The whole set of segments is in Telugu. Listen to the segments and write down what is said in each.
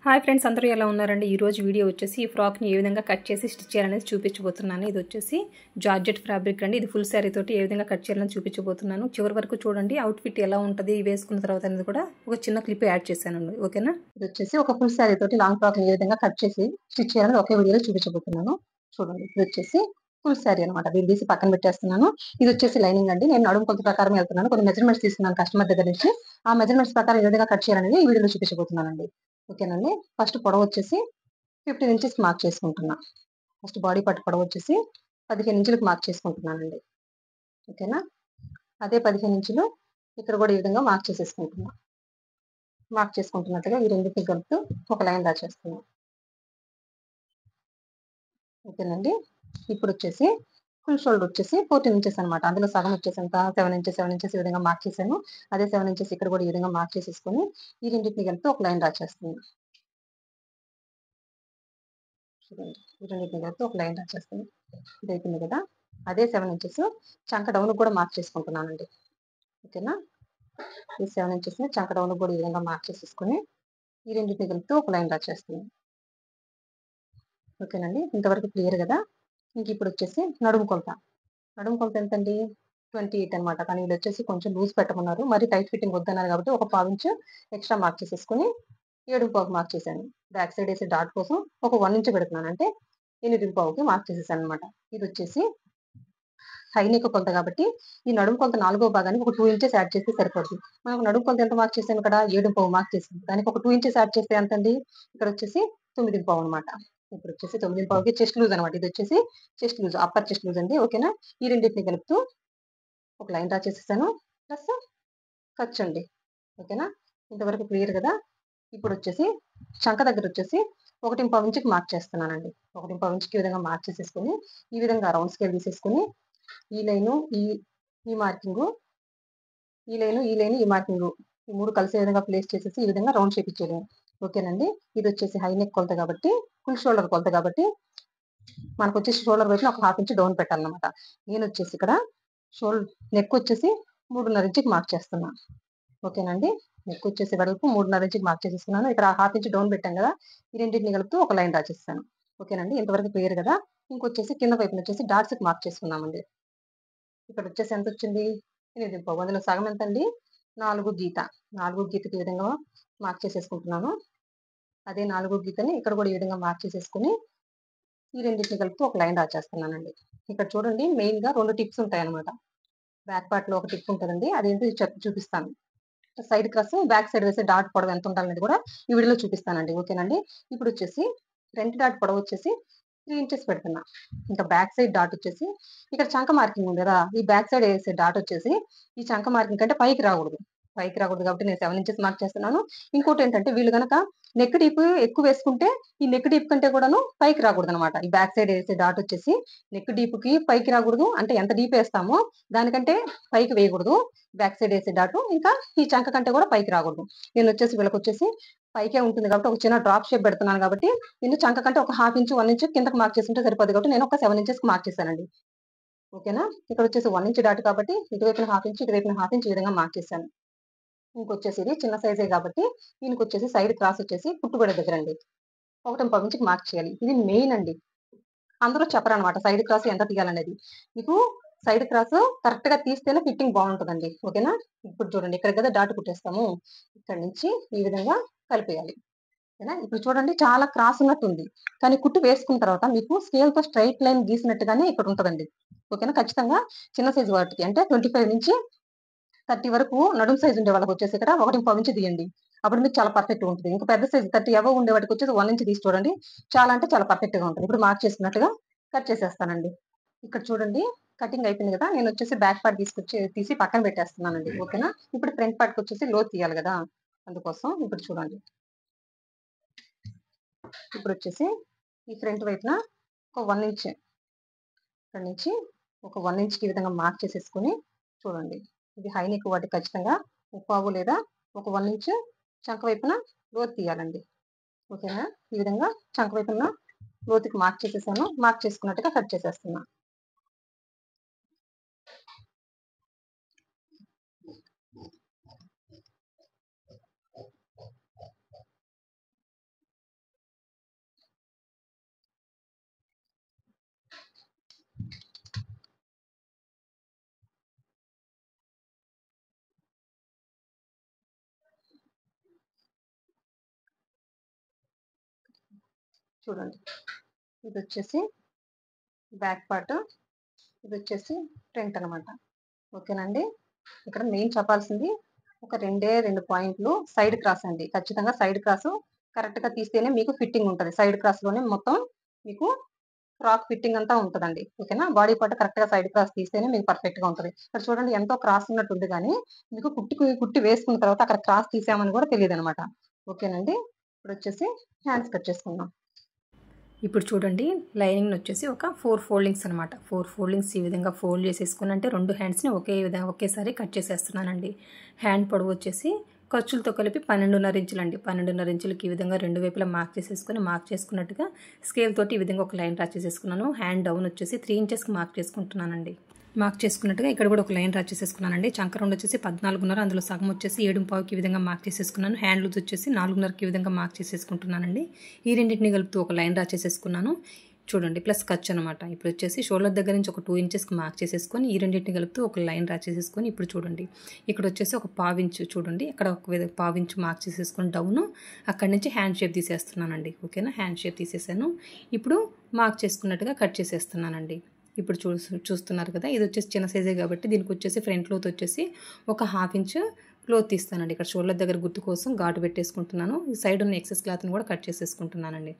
హాయ్ ఫ్రెండ్స్, అందరూ ఎలా ఉన్నారండి? ఈ రోజు వీడియో వచ్చేసి ఈ ఫ్రాక్ని ఏ విధంగా కట్ చేసి స్టిచ్ చేయాలనేది చూపించబోతున్నాను. ఇది వచ్చేసి జార్జెట్ ఫ్యాబ్రిక్ అండి. ఇది ఫుల్ శారీ తోటి ఏ విధంగా కట్ చేయాలని చూపించబోతున్నాను. చివరి వరకు చూడండి. అవుట్ఫిట్ ఎలా ఉంటుంది వేసుకున్న తర్వాత అనేది కూడా ఒక చిన్న క్లిప్ యాడ్ చేశానండి. ఓకేనా? ఇది వచ్చేసి ఒక ఫుల్ శారీ తోటి లాంగ్ ఫ్రాక్ ఏ విధంగా కట్ చేసి స్టిచ్ చేయాలని ఒకే వీడియోలో చూపించబోతున్నాను. చూడండి, ఇది వచ్చేసి ఫుల్ శారీ అనమాట. దీన్ని తీసి పక్కన పెట్టేస్తున్నాను. ఇది వచ్చేసి లైనింగ్ అండి. నేను నడుము కొలత ప్రకారం వెళ్తున్నాను. కొన్ని మెజర్మెంట్స్ తీసుకున్నాను కస్టమర్ దగ్గర నుంచి. ఆ మెజర్మెంట్స్ ప్రకారం ఏ విధంగా కట్ చేయాలనేది ఈ వీడియోలో చూపించబోతున్నానండి. ఓకేనండి. ఫస్ట్ పొడవు వచ్చేసి 15 ఇంచెస్ మార్క్ చేసుకుంటున్నా. ఫస్ట్ బాడీ పార్ట్ పొడవు వచ్చేసి 15 ఇంచులకు మార్క్ చేసుకుంటున్నానండి. ఓకేనా? అదే 15 ఇంచులు ఇక్కడ కూడా ఈ విధంగా మార్క్ చేసేసుకుంటున్నా. మార్క్ చేసుకుంటున్నట్టుగా ఈ రెండింటిని కలుపుతూ ఒక లైన్ డ్రా చేస్తున్నాం. ఓకేనండి. ఇప్పుడు వచ్చేసి ఫుల్ షోల్డర్ వచ్చేసి 14 ఇంచెస్ అనమాట. అందులో సగం వచ్చేసి ఎంత 7 ఇంచెస్ ఈ విధంగా మార్క్ చేశాను. అదే 7 ఇంచెస్ ఇక్కడ కూడా ఈ విధంగా మార్క్ చేసేసుకొని ఈ రెండింటిని కలిపి ఒక లైన్ డ్రా చేస్తున్నాను. చూడండి, ఈ రెండింటిని కలిపి ఒక లైన్ డ్రా చేస్తాను. ఇది అయిపోయింది కదా. అదే 7 ఇంచెస్ చంక డౌన్ కూడా మార్క్ చేసుకుంటున్నానండి. ఓకేనా? ఈ 7 ఇంచెస్ ని చంక డౌన్ కూడా ఈ విధంగా మార్క్ చేసేసుకొని ఈ రెండింటిని కలిపి ఒక లైన్ డ్రా చేస్తున్నాను. ఓకేనండి, ఇంతవరకు క్లియర్ కదా. ఇంక ఇప్పుడు వచ్చేసి నడుము కొలత. నడుము కొలత ఎంతండి? 28 అనమాట. కానీ వీళ్ళు వచ్చేసి కొంచెం లూజ్ పెట్టమన్నారు. మరి టైట్ ఫిట్టింగ్ వద్దన్నారు కాబట్టి ఒక 1/4 ఇంచు ఎక్స్ట్రా మార్క్ చేసేసుకొని 7.5 మార్క్ చేశాను. బ్యాక్ సైడ్ వేసే డాట్ కోసం ఒక 1 ఇంచు పెడుతున్నాను. అంటే 8.5కి మార్క్ చేసేసాను అనమాట. ఇది వచ్చేసి హై నెక్ కొలత కాబట్టి ఈ నడుము కొలత 4వ భాగానికి ఒక 2 ఇంచెస్ యాడ్ చేస్తే సరిపడుతుంది. మనకు నడుము కొలత ఎంత మార్క్ చేసాను ఇక్కడ? 7.5 మార్క్ చేసింది. దానికి ఒక 2 ఇంచెస్ యాడ్ చేస్తే ఎంత అండి? ఇక్కడ వచ్చేసి 9.5 అనమాట. ఇప్పుడు వచ్చేసి 9.5కి చెస్ట్ లూజ్ అనమాట. ఇది వచ్చేసి chest loose, upper chest loose అండి. ఓకేనా? ఈ రెండింటిని కలుపుతూ ఒక లైన్ డ్రా చేసేసాను. ప్లస్ ఖర్చు అండి. ఓకేనా? ఇంతవరకు క్లియర్ కదా. ఇప్పుడు వచ్చేసి చంక దగ్గర వచ్చేసి 1.5 ఇంచుకి మార్క్ చేస్తున్నానండి. 1.5 ఇంచుకి ఈ విధంగా మార్క్ చేసేసుకొని ఈ విధంగా రౌండ్ స్కేల్ తీసేసుకొని ఈ లైను ఈ మార్కింగ్, ఈ లైను ఈ మార్కింగ్, ఈ మూడు కలిసే విధంగా ప్లేస్ చేసేసి ఈ విధంగా రౌండ్ షేప్ ఇచ్చేయడం. ఓకేనండి. ఇది వచ్చేసి హై నెక్ కొలత కాబట్టి, ఫుల్ షోల్డర్ కొలత కాబట్టి మనకు వచ్చేసి షోల్డర్ వైపు ఒక 1/2 ఇంచ్ డౌన్ పెట్టాలన్నమాట. నేను వచ్చేసి ఇక్కడ నెక్ వచ్చేసి 3.5 ఇంచుకి మార్క్ చేస్తున్నా. ఓకేనండి. నెక్ వచ్చేసి వెడల్పు 3.5 ఇంచుకి మార్క్ చేసేసుకున్నాను. ఇక్కడ 1/2 ఇంచ్ డౌన్ పెట్టాం కదా. ఈ రెండింటిని కలుపుతూ ఒక లైన్ డ్రా చేస్తాను. ఓకేనండి. ఇంతవరకు క్లియర్ కదా. ఇంకొచ్చేసి కింద వైపున వచ్చేసి డాట్స్ కి మార్క్ చేసుకున్నామండి. ఇక్కడ వచ్చేసి ఎంత వచ్చింది? 8.5. అందులో సగం ఎంత అండి? 4 గీత. 4 గీతకి ఈ విధంగా మార్క్ చేసేసుకుంటున్నాను. అదే 4 గీతని ఇక్కడ కూడా ఈ విధంగా మార్క్ చేసేసుకుని ఈ రెండింటిని కలిపి ఒక లైన్ డ్రా చేస్తున్నానండి. ఇక్కడ చూడండి, మెయిన్ గా 2 టిప్స్ ఉంటాయి అనమాట. బ్యాక్ పార్ట్ లో ఒక టిప్ ఉంటుందండి. అదేంటో చూపిస్తాను. సైడ్ క్రాస్, బ్యాక్ సైడ్ వేసే డాట్ పొడవు ఎంత ఉండాలనేది కూడా ఈ వీడియోలో చూపిస్తానండి. ఓకేనండి. ఇప్పుడు వచ్చేసి ఫ్రంట్ డాట్ పొడవు వచ్చేసి 3 ఇంచెస్ పెడుతున్నా. ఇంకా బ్యాక్ సైడ్ డాట్ వచ్చేసి ఇక్కడ చంక మార్కింగ్ ఉంది కదా. ఈ బ్యాక్ సైడ్ వేసే డాట్ వచ్చేసి ఈ చంక మార్కింగ్ కంటే పైకి రాకూడదు. కాబట్టి నేను 7 ఇంచెస్ మార్క్ చేస్తున్నాను. ఇంకోటి ఏంటంటే వీళ్ళు గనక నెక్ డీప్ ఎక్కువ వేసుకుంటే ఈ నెక్ డీప్ కంటే కూడాను పైకి రాకూడదు అనమాట. ఈ బ్యాక్ సైడ్ వేసే డాట్ వచ్చేసి నెక్ డీప్ కి పైకి రాకూడదు. అంటే ఎంత డీప్ వేస్తామో దానికంటే పైకి వేయకూడదు బ్యాక్ సైడ్ వేసే డాట్. ఇంకా ఈ చంక కంటే కూడా పైకి రాకూడదు. నేను వచ్చేసి వీళ్ళకి వచ్చేసి పైకే ఉంటుంది కాబట్టి ఒక చిన్న డ్రాప్ షేప్ పెడుతున్నాను కాబట్టి నేను చంక కంటే ఒక 1/2 ఇంచు 1 ఇంచు కిందకి మార్క్ చేసుకుంటే సరిపోదు కాబట్టి నేను ఒక 7 ఇంచెస్ మార్క్ చేశానండి. ఓకేనా? ఇక్కడ వచ్చేసి 1 ఇంచ్ డాట్ కాబట్టి ఇటువైపున 1/2 ఇంచ్, ఇటువైపున 1/2 ఇంచ్ ఈ విధంగా మార్క్ చేశాను. ఇంకొచ్చేసి ఇది చిన్న సైజే కాబట్టి దీనికి వచ్చేసి సైడ్ క్రాస్ వచ్చేసి పుట్టుబడి దగ్గర అండి 1.5 ఇంచుకి మార్క్ చేయాలి. ఇది మెయిన్ అండి. అందరూ చెప్పరనమాట సైడ్ క్రాస్ ఎంత తీయాలనేది. మీకు సైడ్ క్రాస్ కరెక్ట్ గా తీస్తేనే ఫిట్టింగ్ బాగుంటుందండి. ఓకేనా? ఇప్పుడు చూడండి, ఇక్కడ కదా డాట్ కుట్టేస్తాము. ఇక్కడ నుంచి ఈ విధంగా కలిపేయాలి. ఓకేనా? ఇప్పుడు చూడండి, చాలా క్రాస్ ఉన్నట్టు ఉంది. కానీ కుట్టు వేసుకున్న తర్వాత మీకు స్కేల్ తో స్ట్రైట్ లైన్ గీసినట్టుగానే ఇక్కడ ఉంటుందండి. ఓకేనా? ఖచ్చితంగా చిన్న సైజు వాటికి అంటే 25 నుంచి 30 వరకు నడుము సైజు ఉండే వాళ్ళకి వచ్చేసి ఇక్కడ 1.5 ఇంచ్ తీయండి. అప్పుడు మీకు చాలా పర్ఫెక్ట్ గా ఉంటుంది. ఇంకా పెద్ద సైజు 30 అబవ్ ఉండే వాటికి వచ్చేసి 1 ఇంచ్ తీసి చూడండి. చాలా అంటే చాలా పర్ఫెక్ట్ గా ఉంటుంది. ఇప్పుడు మార్క్ చేసుకున్నట్టుగా కట్ చేసేస్తానండి. ఇక్కడ చూడండి, కటింగ్ అయిపోయింది కదా. నేను వచ్చేసి బ్యాక్ పార్ట్ తీసి పక్కన పెట్టేస్తున్నానండి. ఓకేనా? ఇప్పుడు ఫ్రంట్ పార్ట్ వచ్చేసి లోతు తీయాలి కదా. అందుకోసం ఇప్పుడు చూడండి, ఇప్పుడు వచ్చేసి ఈ ఫ్రంట్ వైపున ఒక 1 ఇంచ్ ఇక్కడ నుంచి ఒక 1 ఇంచ్ కి విధంగా మార్క్ చేసేసుకుని చూడండి, ఇది హై నెక్ వాటికి ఖచ్చితంగా 1/4 లేదా ఒక 1 ఇంచ్ చంక వైపున లోతు తీయాలండి. ఓకేనా? ఈ విధంగా చంక వైపున లోతుకి మార్క్ చేసేసాను. మార్క్ చేసుకున్నట్టుగా కట్ చేసేస్తున్నా. చూడండి. ఇది వచ్చేసి బ్యాక్ పార్ట్, ఇది వచ్చేసి ఫ్రంట్ అనమాట. ఓకేనండి. ఇక్కడ మెయిన్ చెప్పాల్సింది ఒక 2 పాయింట్లు సైడ్ క్రాస్ అండి. ఖచ్చితంగా సైడ్ క్రాస్ కరెక్ట్‌గా తీస్తేనే మీకు ఫిట్టింగ్ ఉంటది. సైడ్ క్రాస్‌లోనే మొత్తం మీకు ఫ్రాక్ ఫిట్టింగ్ అంతా ఉంటదండి. ఓకేనా. బాడీ పార్ట్ కరెక్ట్‌గా సైడ్ క్రాస్ తీస్తేనే మీకు పర్ఫెక్ట్‌గా ఉంటది. ఇక్కడ చూడండి ఎంతో క్రాస్ ఉన్నట్టుంది గానీ, మీకు కుట్టి వేసుకున్న తర్వాత అక్కడ క్రాస్ తీసామని కూడా తెలీదనమాట. ఓకేనండి. ఇప్పుడొచ్చేసి హ్యాండ్స్ కట్ చేసుకుందాం. ఇప్పుడు చూడండి లైనింగ్ వచ్చేసి ఒక 4 ఫోల్డింగ్స్ అనమాట. 4 ఫోల్డింగ్స్ ఈ విధంగా ఫోల్డ్ చేసేసుకుని అంటే 2 హ్యాండ్స్ని ఒకేసారి కట్ చేసేస్తున్నానండి. హ్యాండ్ పొడవు వచ్చేసి ఖర్చులతో కలిపి 12.5 ఇంచులండి. 12.5 ఇంచులకి ఈ విధంగా 2 వైపులా మార్క్ చేసుకున్నట్టుగా స్కేల్ తోటి ఈ విధంగా ఒక లైన్ డ్రా చేసేసుకున్నాను. హ్యాండ్ డౌన్ వచ్చేసి 3 ఇంచెస్కి మార్క్ చేసుకుంటున్నానండి. మార్క్ చేసుకున్నట్టుగా ఇక్కడ కూడా ఒక లైన్ డ్రా చేసేసుకున్నానండి. చంక రౌండ్ వచ్చేసి 14.5, అందులో సగం వచ్చేసి 7.5కి ఈ విధంగా మార్క్ చేసేసుకున్నాను. హ్యాండ్ లూజ్ వచ్చేసి 4.5కి ఈ విధంగా మార్క్ చేసేసుకుంటున్నానండి. ఈ రెండింటిని కలుపుతూ ఒక లైన్ డ్రా చేసేసుకున్నాను. చూడండి ప్లస్ ఖర్చు అనమాట. ఇప్పుడు వచ్చేసి షోల్డర్ దగ్గర నుంచి ఒక 2 ఇంచెస్కి మార్క్ చేసేసుకొని ఈ రెండింటిని కలుపుతూ ఒక లైన్ డ్రా చేసేసుకొని ఇప్పుడు చూడండి ఇక్కడ వచ్చేసి ఒక పావించు చూడండి అక్కడ ఒక పావించు మార్క్ చేసేసుకొని డౌన్ అక్కడి నుంచి హ్యాండ్ షేప్ తీసేస్తున్నానండి. ఓకేనా. హ్యాండ్ షేప్ తీసేసాను. ఇప్పుడు మార్క్ చేసుకున్నట్టుగా కట్ చేసేస్తున్నానండి. ఇప్పుడు చూస్తున్నారు కదా, ఇది వచ్చేసి చిన్న సైజే కాబట్టి దీనికి వచ్చేసి ఫ్రంట్ లోత్ వచ్చేసి ఒక 1/2 ఇంచ్ క్లోత్ తీస్తానండి. ఇక్కడ షోల్డర్ దగ్గర గుర్తు కోసం ఘాటు పెట్టేసుకుంటున్నాను. ఈ సైడ్ ఉన్న ఎక్సెస్ క్లాత్ని కూడా కట్ చేసేసుకుంటున్నానండి.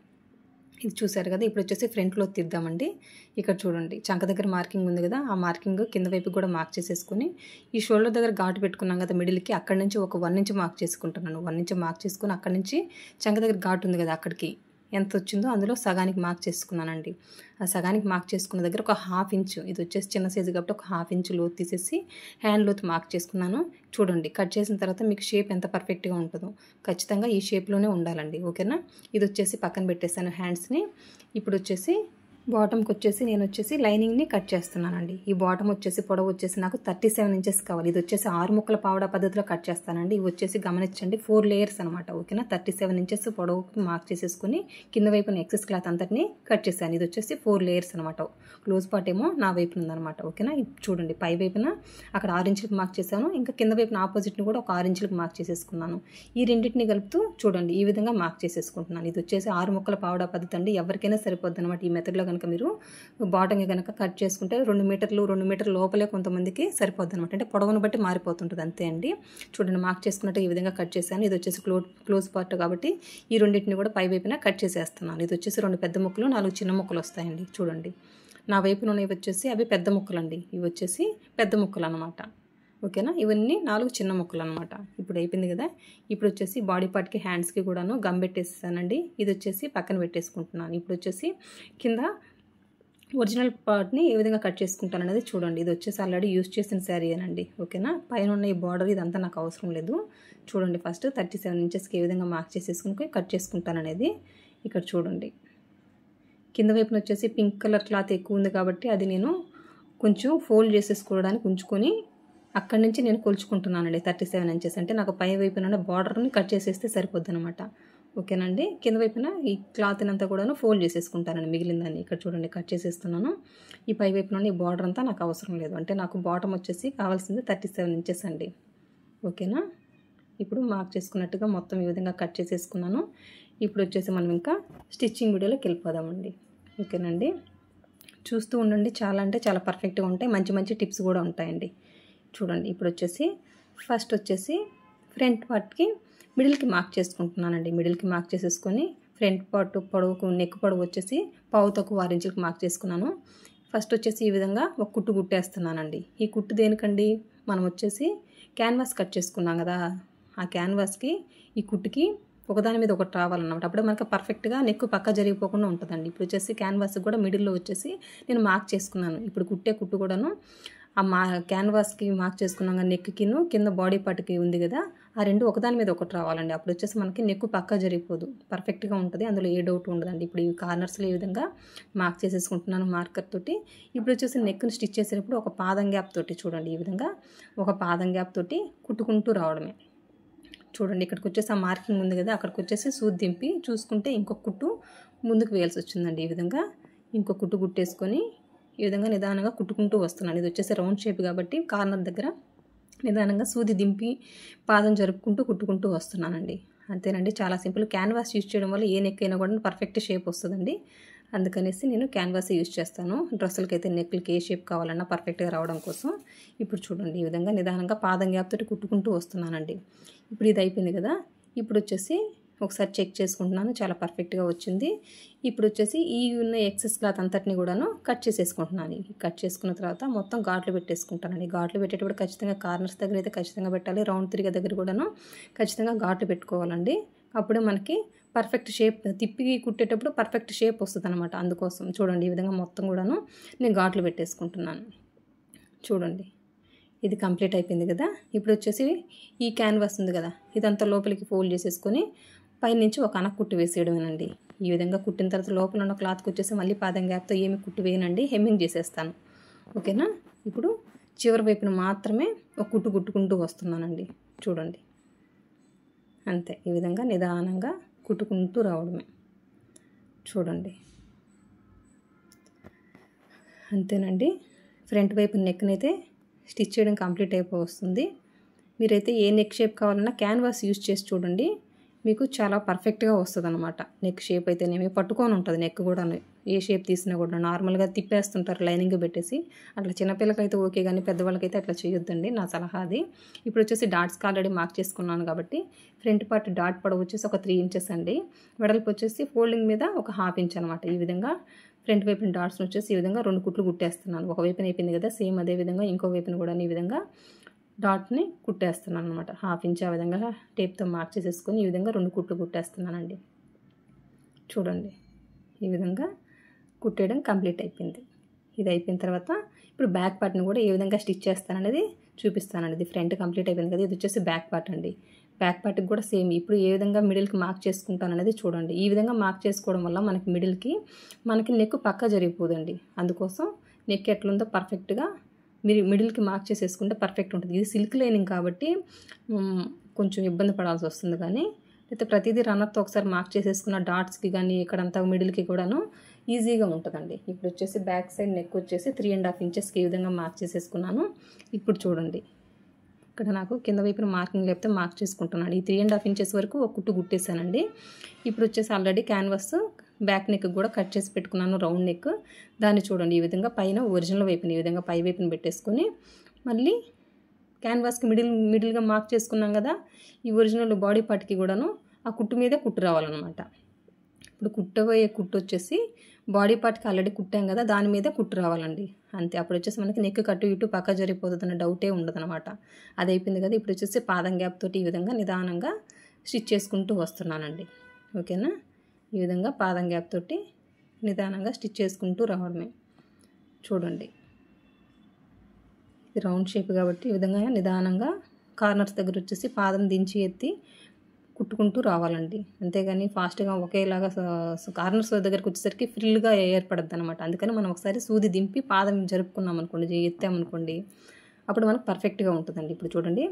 ఇది చూసారు కదా. ఇప్పుడు వచ్చేసి ఫ్రంట్ లోత్ తీద్దామండి. ఇక్కడ చూడండి చంక దగ్గర మార్కింగ్ ఉంది కదా, ఆ మార్కింగ్ కింద వైపు కూడా మార్క్ చేసేసుకొని ఈ షోల్డర్ దగ్గర ఘాటు పెట్టుకున్నాం కదా మిడిల్కి, అక్కడి నుంచి ఒక 1 ఇంచ్ మార్క్ చేసుకుంటున్నాను. 1 ఇంచ్ మార్క్ చేసుకుని అక్కడి నుంచి చంక దగ్గర ఘాటు ఉంది కదా, అక్కడికి ఎంత వచ్చిందో అందులో సగానికి మార్క్ చేసుకున్నానండి. ఆ సగానికి మార్క్ చేసుకున్న దగ్గర ఒక 1/2 ఇంచ్, ఇది వచ్చేసి చిన్న సైజు కాబట్టి ఒక 1/2 ఇంచ్ లోతు తీసేసి హ్యాండ్ లోతు మార్క్ చేసుకున్నాను. చూడండి కట్ చేసిన తర్వాత మీకు షేప్ ఎంత పర్ఫెక్ట్గా ఉంటుందో. ఖచ్చితంగా ఈ షేప్లోనే ఉండాలండి. ఓకేనా. ఇది వచ్చేసి పక్కన పెట్టేసాను హ్యాండ్స్ని. ఇప్పుడు వచ్చేసి బాటమ్కి వచ్చేసి నేను వచ్చేసి లైనింగ్ని కట్ చేస్తున్నానండి. ఈ బాటమ్ వచ్చేసి పొడవు వచ్చేసి నాకు 37 ఇంచెస్ కావాలి. ఇది వచ్చేసి 6 ముక్కల పావడా పద్ధతిలో కట్ చేస్తానండి. ఇవి వచ్చేసి గమనించండి 4 లేయర్స్ అనమాట. ఓకేనా. 37 ఇంచెస్ పొడవుకి మార్క్ చేసేసుకుని కింద వైపున ఎక్సెస్ క్లాత్ అంతటిని కట్ చేశాను. ఇది వచ్చేసి 4 లేయర్స్ అనమాట. క్లోజ్ పార్ట్ ఏమో నా వైపున ఉందనమాట. ఓకేనా. చూడండి పై వైపున అక్కడ 6 ఇంచులకు మార్క్ చేశాను. ఇంకా కింద వైపున ఆపోజిట్ని కూడా ఒక 6 ఇంచులకు మార్క్ చేసేసుకున్నాను. ఈ రెండింటిని కలుపుతూ చూడండి ఈ విధంగా మార్క్ చేసేసుకుంటున్నాను. ఇది వచ్చేసి 6 ముక్కల పావడా పద్ధతి అండి. ఎవరికైనా సరిపోద్ది అనమాట. ఈ మెథడ్లో కనుక మీరు బాటంగా కనుక కట్ చేసుకుంటే 2 మీటర్ల లోపలే కొంతమందికి సరిపోద్ది అనమాట. అంటే పొడవును బట్టి మారిపోతుంటుంది అంతే అండి. చూడండి మార్క్ చేసుకున్నట్టు ఈ విధంగా కట్ చేశాను. ఇది వచ్చేసి క్లోజ్ పార్ట్ కాబట్టి ఈ రెండింటిని కూడా పై వైపున కట్ చేసేస్తున్నాను. ఇది వచ్చేసి 2 పెద్ద ముక్కలు 4 చిన్న ముక్కలు వస్తాయండి. చూడండి నా వైపున ఇవి వచ్చేసి అవి పెద్ద ముక్కలు అండి, ఇవి వచ్చేసి పెద్ద ముక్కలు అనమాట. ఓకేనా. ఇవన్నీ 4 చిన్న ముక్కలు అనమాట. ఇప్పుడు అయిపోయింది కదా. ఇప్పుడు వచ్చేసి బాడీ పార్ట్కి హ్యాండ్స్కి కూడాను గమ్ పెట్టేసానండి. ఇది వచ్చేసి పక్కన పెట్టేసుకుంటున్నాను. ఇప్పుడు వచ్చేసి కింద ఒరిజినల్ పార్ట్ని ఏ విధంగా కట్ చేసుకుంటాను అనేది చూడండి. ఇది వచ్చేసి ఆల్రెడీ యూజ్ చేసిన శారీ అనండి. ఓకేనా. పైన ఉన్న ఈ బార్డర్ ఇదంతా నాకు అవసరం లేదు. చూడండి ఫస్ట్ 37 ఇంచెస్కి ఏ విధంగా మార్క్ చేసేసుకుని కట్ చేసుకుంటాను అనేది ఇక్కడ చూడండి. కింద వైపున వచ్చేసి పింక్ కలర్ క్లాత్ ఎక్కువ ఉంది కాబట్టి అది నేను కొంచెం ఫోల్డ్ చేసేసుకోవడానికి ఉంచుకొని అక్కడి నుంచి నేను కొలుచుకుంటున్నానండి. 37 ఇంచెస్ అంటే నాకు పై వైపున బార్డర్ని కట్ చేసేస్తే సరిపోద్ది అనమాట. ఓకేనండి. కింద వైపున ఈ క్లాత్ని అంతా కూడాను ఫోల్డ్ చేసేసుకుంటానండి మిగిలిందని. ఇక్కడ చూడండి కట్ చేసేస్తున్నాను. ఈ పై వైపున ఈ బార్డర్ అంతా నాకు అవసరం లేదు. అంటే నాకు బాటమ్ వచ్చేసి కావాల్సింది 37 ఇంచెస్ అండి. ఓకేనా. ఇప్పుడు మార్క్ చేసుకున్నట్టుగా మొత్తం ఈ విధంగా కట్ చేసేసుకున్నాను. ఇప్పుడు వచ్చేసి మనం ఇంకా స్టిచ్చింగ్ వీడియోలోకి వెళ్ళిపోదామండి. ఓకేనండి. చూస్తూ ఉండండి. చాలా అంటే చాలా పర్ఫెక్ట్గా ఉంటాయి. మంచి మంచి టిప్స్ కూడా ఉంటాయండి. చూడండి ఇప్పుడు వచ్చేసి ఫస్ట్ వచ్చేసి ఫ్రంట్ పార్ట్కి మిడిల్కి మార్క్ చేసుకుంటున్నానండి. మిడిల్కి మార్క్ చేసేసుకొని ఫ్రంట్ పార్ట్ పొడవుకు నెక్ పొడవు వచ్చేసి పావు తక్కువ 6 ఇంచులకు మార్క్ చేసుకున్నాను. ఫస్ట్ వచ్చేసి ఈ విధంగా ఒక కుట్టు కుట్టేస్తున్నానండి. ఈ కుట్టు దేనికండి, మనం వచ్చేసి క్యాన్వాస్ కట్ చేసుకున్నాం కదా, ఆ క్యాన్వాస్కి ఈ కుట్టుకి ఒకదాని మీద ఒకటి రావాలన్నమాట. అప్పుడే మనకు పర్ఫెక్ట్గా నెక్ పక్క జరిగిపోకుండా ఉంటుందండి. ఇప్పుడు వచ్చేసి క్యాన్వాస్ కూడా మిడిల్లో వచ్చేసి నేను మార్క్ చేసుకున్నాను. ఇప్పుడు కుట్టు కూడాను ఆ క్యాన్వాస్కి మార్క్ చేసుకున్నాం కదా, నెక్కిను కింద బాడీ పార్ట్కి ఉంది కదా, ఆ రెండు ఒకదాని మీద ఒకటి రావాలండి. అప్పుడు వచ్చేసి మనకి నెక్ పక్క జరిగిపోదు, పర్ఫెక్ట్గా ఉంటుంది. అందులో ఏ డౌట్ ఉండదండి. ఇప్పుడు ఈ కార్నర్స్లో ఈ విధంగా మార్క్ చేసేసుకుంటున్నాను మార్కర్ తోటి. ఇప్పుడు వచ్చేసి నెక్ని స్టిచ్ చేసేటప్పుడు ఒక పాదం గ్యాప్ తోటి చూడండి, ఈ విధంగా ఒక పాదం గ్యాప్ తోటి కుట్టుకుంటూ రావడమే. చూడండి ఇక్కడికి వచ్చేసి ఆ మార్కింగ్ ఉంది కదా, అక్కడికి వచ్చేసి సూది దింపి చూసుకుంటే ఇంకొక కుట్టు ముందుకు వేయాల్సి వచ్చిందండి. ఈ విధంగా ఇంకొక కుట్టు కుట్టేసుకొని ఈ విధంగా నిదానంగా కుట్టుకుంటూ వస్తున్నాను. ఇది వచ్చేసి రౌండ్ షేప్ కాబట్టి కార్నర్ దగ్గర నిదానంగా సూది దింపి పాదం జరుపుకుంటూ కుట్టుకుంటూ వస్తున్నానండి. అంతేనండి, చాలా సింపుల్. క్యాన్వాస్ యూజ్ చేయడం వల్ల ఏ నెక్ అయినా కూడా పర్ఫెక్ట్ షేప్ వస్తుందండి. అందుకనేసి నేను క్యాన్వాసే యూజ్ చేస్తాను. డ్రెస్సులకైతే నెక్లకి ఏ షేప్ కావాలన్నా పర్ఫెక్ట్గా రావడం కోసం. ఇప్పుడు చూడండి, ఈ విధంగా నిదానంగా పాదం గ్యాప్ తోటి కుట్టుకుంటూ వస్తున్నానండి. ఇప్పుడు ఇది అయిపోయింది కదా. ఇప్పుడు వచ్చేసి ఒకసారి చెక్ చేసుకుంటున్నాను, చాలా పర్ఫెక్ట్గా వచ్చింది. ఇప్పుడు వచ్చేసి ఈ ఉన్న ఎక్సెస్ క్లాత్ అంతటిని కూడాను కట్ చేసేసుకుంటున్నాను. కట్ చేసుకున్న తర్వాత మొత్తం ఘాట్లు పెట్టేసుకుంటానండి. ఘాట్లు పెట్టేటప్పుడు ఖచ్చితంగా కార్నర్స్ దగ్గర అయితే ఖచ్చితంగా పెట్టాలి, రౌండ్ తిరిగే దగ్గర కూడాను ఖచ్చితంగా ఘాట్లు పెట్టుకోవాలండి. అప్పుడే మనకి పర్ఫెక్ట్ షేప్, తిప్పి కుట్టేటప్పుడు పర్ఫెక్ట్ షేప్ వస్తుంది అనమాట. అందుకోసం చూడండి, ఈ విధంగా మొత్తం కూడాను నేను ఘాట్లు పెట్టేసుకుంటున్నాను. చూడండి, ఇది కంప్లీట్ అయిపోయింది కదా. ఇప్పుడు వచ్చేసి ఈ క్యాన్వాస్ ఉంది కదా, ఇదంతా లోపలికి ఫోల్డ్ చేసేసుకొని పైనుంచి ఒక అనక కుట్టు వేసేయడమేనండి. ఈ విధంగా కుట్టిన తర్వాత లోపల ఉన్న క్లాత్కి వచ్చేసి మళ్ళీ పాదం గ్యాప్తో ఏమి కుట్టు వేయనండి, హెమ్మింగ్ చేసేస్తాను. ఓకేనా. ఇప్పుడు చివరి వైపున మాత్రమే ఒక కుట్టు కుట్టుకుంటూ వస్తున్నానండి. చూడండి, అంతే. ఈ విధంగా నిదానంగా కుట్టుకుంటూ రావడమే. చూడండి, అంతేనండి. ఫ్రంట్ వైపు నెక్నైతే స్టిచ్ చేయడం కంప్లీట్ అయిపోతుంది. మీరైతే ఏ నెక్ షేప్ కావాలన్నా క్యాన్వాస్ యూజ్ చేసి చూడండి, మీకు చాలా పర్ఫెక్ట్గా వస్తుంది అనమాట. నెక్ షేప్ అయితేనేమి పట్టుకొని ఉంటుంది, నెక్ కూడా ఏ షేప్ తీసినా కూడా నార్మల్గా తిప్పేస్తుంటారు లైనింగ్ పెట్టేసి. అట్లా చిన్నపిల్లకైతే ఓకే, కానీ పెద్దవాళ్ళకైతే అట్లా చేయొద్దండి, నా సలహా అది. ఇప్పుడు వచ్చేసి డాట్స్కి ఆల్రెడీ మార్క్ చేసుకున్నాను కాబట్టి ఫ్రంట్ పార్ట్ డాట్ పొడవు వచ్చేసి ఒక 3 ఇంచెస్ అండి. వెడల్పు వచ్చేసి ఫోల్డింగ్ మీద ఒక 1/2 ఇంచ్ అనమాట. ఈ విధంగా ఫ్రంట్ వైపున డాట్స్ని వచ్చేసి ఈ విధంగా 2 కుట్లు కుట్టేస్తున్నాను. ఒక వైపున అయిపోయింది కదా, సేమ్ అదే విధంగా ఇంకో వైపున కూడా ఈ విధంగా డాట్ని కుట్టేస్తున్నాను అనమాట. 1/2 ఇంచ్ ఆ విధంగా టేప్తో మార్క్ చేసేసుకొని ఈ విధంగా 2 కుట్లు కుట్టేస్తున్నానండి. చూడండి, ఈ విధంగా కుట్టేయడం కంప్లీట్ అయిపోయింది. ఇది అయిపోయిన తర్వాత ఇప్పుడు బ్యాక్ పార్ట్ని కూడా ఏ విధంగా స్టిచ్ చేస్తాననేది చూపిస్తానండి. ఇది ఫ్రంట్ కంప్లీట్ అయిపోయింది కదా, ఇది వచ్చేసి బ్యాక్ పార్ట్ అండి. బ్యాక్ పార్ట్కి కూడా సేమ్ ఇప్పుడు ఏ విధంగా మిడిల్కి మార్క్ చేసుకుంటాను అనేది చూడండి. ఈ విధంగా మార్క్ చేసుకోవడం వల్ల మనకి మిడిల్కి మనకి నెక్ పక్క జరిగిపోదండి. అందుకోసం నెక్ ఎట్లుందో పర్ఫెక్ట్గా మీరు మిడిల్కి మార్క్ చేసేసుకుంటే పర్ఫెక్ట్ ఉంటుంది. ఇది సిల్క్ లైనింగ్ కాబట్టి కొంచెం ఇబ్బంది పడాల్సి వస్తుంది, కానీ అయితే ప్రతిదీ రన్నర్తో ఒకసారి మార్క్ చేసేసుకున్న డాట్స్కి కానీ ఇక్కడంతా మిడిల్కి కూడాను ఈజీగా ఉంటుందండి. ఇప్పుడు వచ్చేసి బ్యాక్ సైడ్ నెక్ వచ్చేసి 3.5 ఇంచెస్కి ఈ విధంగా మార్క్ చేసేసుకున్నాను. ఇప్పుడు చూడండి, ఇక్కడ నాకు కింద వైపున మార్కింగ్ లేకపోతే మార్క్ చేసుకుంటున్నాను. ఈ 3.5 ఇంచెస్ వరకు ఒక కుట్టు కుట్టేశానండి. ఇప్పుడు వచ్చేసి ఆల్రెడీ క్యాన్వాస్ బ్యాక్ నెక్ కూడా కట్ చేసి పెట్టుకున్నాను, రౌండ్ నెక్. దాన్ని చూడండి, ఈ విధంగా పైన ఒరిజినల్ వైపుని ఈ విధంగా పై వైపున పెట్టేసుకొని మళ్ళీ క్యాన్వాస్కి మిడిల్గా మార్క్ చేసుకున్నాం కదా, ఈ ఒరిజినల్ బాడీ పార్ట్కి కూడాను ఆ కుట్టు మీదే కుట్టు రావాలన్నమాట. ఇప్పుడు కుట్టబోయే కుట్టు వచ్చేసి బాడీ పార్ట్కి ఆల్రెడీ కుట్టాం కదా, దాని మీదే కుట్టు రావాలండి. అంతే. అప్పుడు వచ్చేసి మనకి నెక్ కట్టు ఇటు పక్క జరిగిపోతుంది అన్న డౌటే ఉండదన్నమాట. అది అయిపోయింది కదా. ఇప్పుడు వచ్చేసి పాదం గ్యాప్ తోటి ఈ విధంగా నిదానంగా స్టిచ్ చేసుకుంటూ వస్తున్నానండి. ఓకేనా. ఈ విధంగా పాదం గ్యాప్ తోటి నిదానంగా స్టిచ్ చేసుకుంటూ రావడమే. చూడండి, ఇది రౌండ్ షేప్ కాబట్టి ఈ విధంగా నిదానంగా కార్నర్స్ దగ్గర వచ్చేసి పాదం దించి ఎత్తి కుట్టుకుంటూ రావాలండి. అంతేగాని ఫాస్ట్గా ఒకేలాగా కార్నర్స్ దగ్గరికి వచ్చేసరికి ఫ్రిల్గా ఏర్పడద్దు అనమాట. అందుకని మనం ఒకసారి సూది దింపి పాదం జరుపుకున్నాం అనుకోండి, ఎత్తామనుకోండి, అప్పుడు మనకు పర్ఫెక్ట్గా ఉంటుందండి. ఇప్పుడు చూడండి,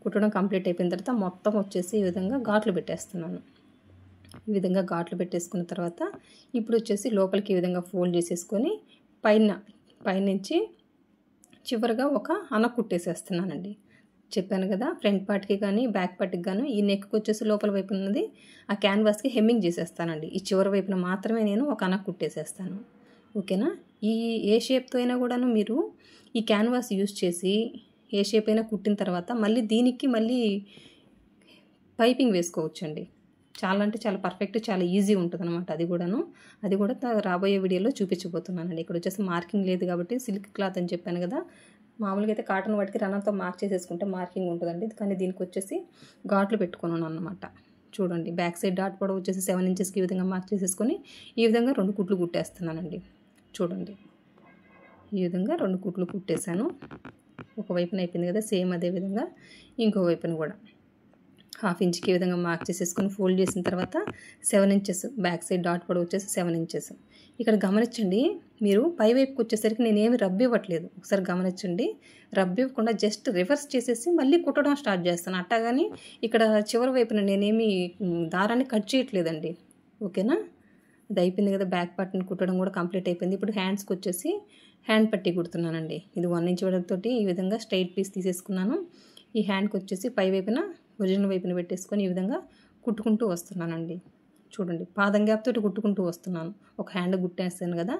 కుట్టడం కంప్లీట్ అయిపోయిన తర్వాత మొత్తం వచ్చేసి ఈ విధంగా ఘాట్లు పెట్టేస్తున్నాను. ఈ విధంగా ఘాట్లు పెట్టేసుకున్న తర్వాత ఇప్పుడు వచ్చేసి లోపలికి ఈ విధంగా ఫోల్డ్ చేసేసుకొని పైనుంచి చివరిగా ఒక అనక కుట్టేసేస్తున్నానండి. చెప్పాను కదా, ఫ్రంట్ పార్ట్కి కానీ బ్యాక్ పార్ట్కి కానీ ఈ నెక్కి వచ్చేసి లోపల వైపు ఉన్నది ఆ క్యాన్వాస్కి హెమ్మింగ్ చేసేస్తానండి. ఈ చివరి వైపున మాత్రమే నేను ఒక అనక కుట్టేసేస్తాను. ఓకేనా. ఈ ఏ షేప్తో అయినా కూడాను మీరు ఈ క్యాన్వాస్ యూజ్ చేసి ఏ షేప్ అయినా కుట్టిన తర్వాత మళ్ళీ దీనికి మళ్ళీ పైపింగ్ వేసుకోవచ్చండి. చాలా అంటే చాలా పర్ఫెక్ట్, చాలా ఈజీ ఉంటుంది అనమాట. అది కూడా రాబోయే వీడియోలో చూపించబోతున్నానండి. ఇక్కడ వచ్చేసి మార్కింగ్ లేదు కాబట్టి సిల్క్ క్లాత్ అని చెప్పాను కదా, మామూలుగా అయితే కాటన్ వాటికి రన్నర్తో మార్క్ చేసేసుకుంటే మార్కింగ్ ఉంటుందండి, కానీ దీనికి వచ్చేసి ఘాట్లు పెట్టుకున్నాను అన్నమాట. చూడండి, బ్యాక్ సైడ్ డాట్ పొడవు వచ్చేసి 7 ఇంచెస్కి ఈ విధంగా మార్క్ చేసేసుకొని ఈ విధంగా 2 కుట్లు కుట్టేస్తున్నానండి. చూడండి, ఈ విధంగా 2 కుట్లు కుట్టేశాను. ఒకవైపున అయిపోయింది కదా, సేమ్ అదే విధంగా ఇంకో వైపున కూడా 1/2 ఇంచ్కి ఈ విధంగా మార్క్ చేసేసుకొని ఫోల్డ్ చేసిన తర్వాత 7 ఇంచెస్ బ్యాక్ సైడ్ డాట్ పొడవు వచ్చేసి 7 ఇంచెస్. ఇక్కడ గమనించండి, మీరు పై వైపుకి వచ్చేసరికి నేనేమి రబ్ ఇవ్వట్లేదు. ఒకసారి గమనించండి, రబ్ ఇవ్వకుండా జస్ట్ రివర్స్ చేసేసి మళ్ళీ కుట్టడం స్టార్ట్ చేస్తాను. అట్టగాని ఇక్కడ చివరి వైపున నేనేమి దారాన్ని కట్ చేయట్లేదండి. ఓకేనా. అది అయిపోయింది కదా, బ్యాక్ పార్ట్ని కుట్టడం కూడా కంప్లీట్ అయిపోయింది. ఇప్పుడు హ్యాండ్స్కి వచ్చేసి హ్యాండ్ పట్టీ కుడుతున్నానండి. ఇది 1 ఇంచ్ వెడల్పుతోటి ఈ విధంగా స్ట్రైట్ పీస్ తీసేసుకున్నాను. ఈ హ్యాండ్కి వచ్చేసి పై వైపున ఒరిజినల్ వైపున పెట్టేసుకొని ఈ విధంగా కుట్టుకుంటూ వస్తున్నానండి. చూడండి పాదం గ్యాప్ తోటి కుట్టుకుంటూ వస్తున్నాను. ఒక హ్యాండ్ కుట్టేస్తాను కదా,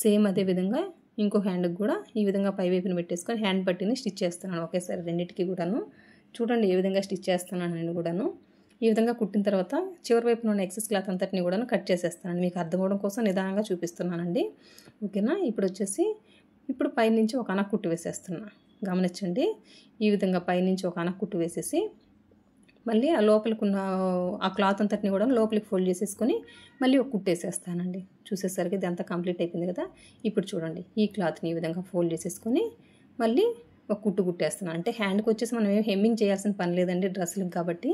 సేమ్ అదే విధంగా ఇంకో హ్యాండ్కి కూడా ఈ విధంగా పై వైపున పెట్టేసుకొని హ్యాండ్ పట్టిని స్టిచ్ చేస్తున్నాను ఒకేసారి రెండింటికి కూడాను. చూడండి ఏ విధంగా స్టిచ్ చేస్తున్నాను నేను కూడాను. ఈ విధంగా కుట్టిన తర్వాత చివరి వైపున ఉన్న ఎక్సెస్ క్లాత్ అంతటిని కూడా కట్ చేసేస్తాను. మీకు అర్థం అవడం కోసం నిదానంగా చూపిస్తున్నానండి. ఓకేనా. ఇప్పుడు పైనుంచి ఒక అనక కుట్టు వేసేస్తున్నా. గమనించండి, ఈ విధంగా పైనుంచి ఒక అనక కుట్టు వేసేసి మళ్ళీ ఆ లోపలికి ఉన్న ఆ క్లాత్ అంతటిని కూడా లోపలికి ఫోల్డ్ చేసేసుకొని మళ్ళీ ఒక కుట్టు వేసేస్తానండి. చూసేసరికి ఇది అంతా కంప్లీట్ అయిపోయింది కదా. ఇప్పుడు చూడండి ఈ క్లాత్ని ఈ విధంగా ఫోల్డ్ చేసేసుకొని మళ్ళీ ఒక కుట్టు కుట్టేస్తున్నాను. అంటే హ్యాండ్కి వచ్చేసి మనం ఏం హెమ్మింగ్ చేయాల్సిన పని లేదండి డ్రెస్సులకు కాబట్టి.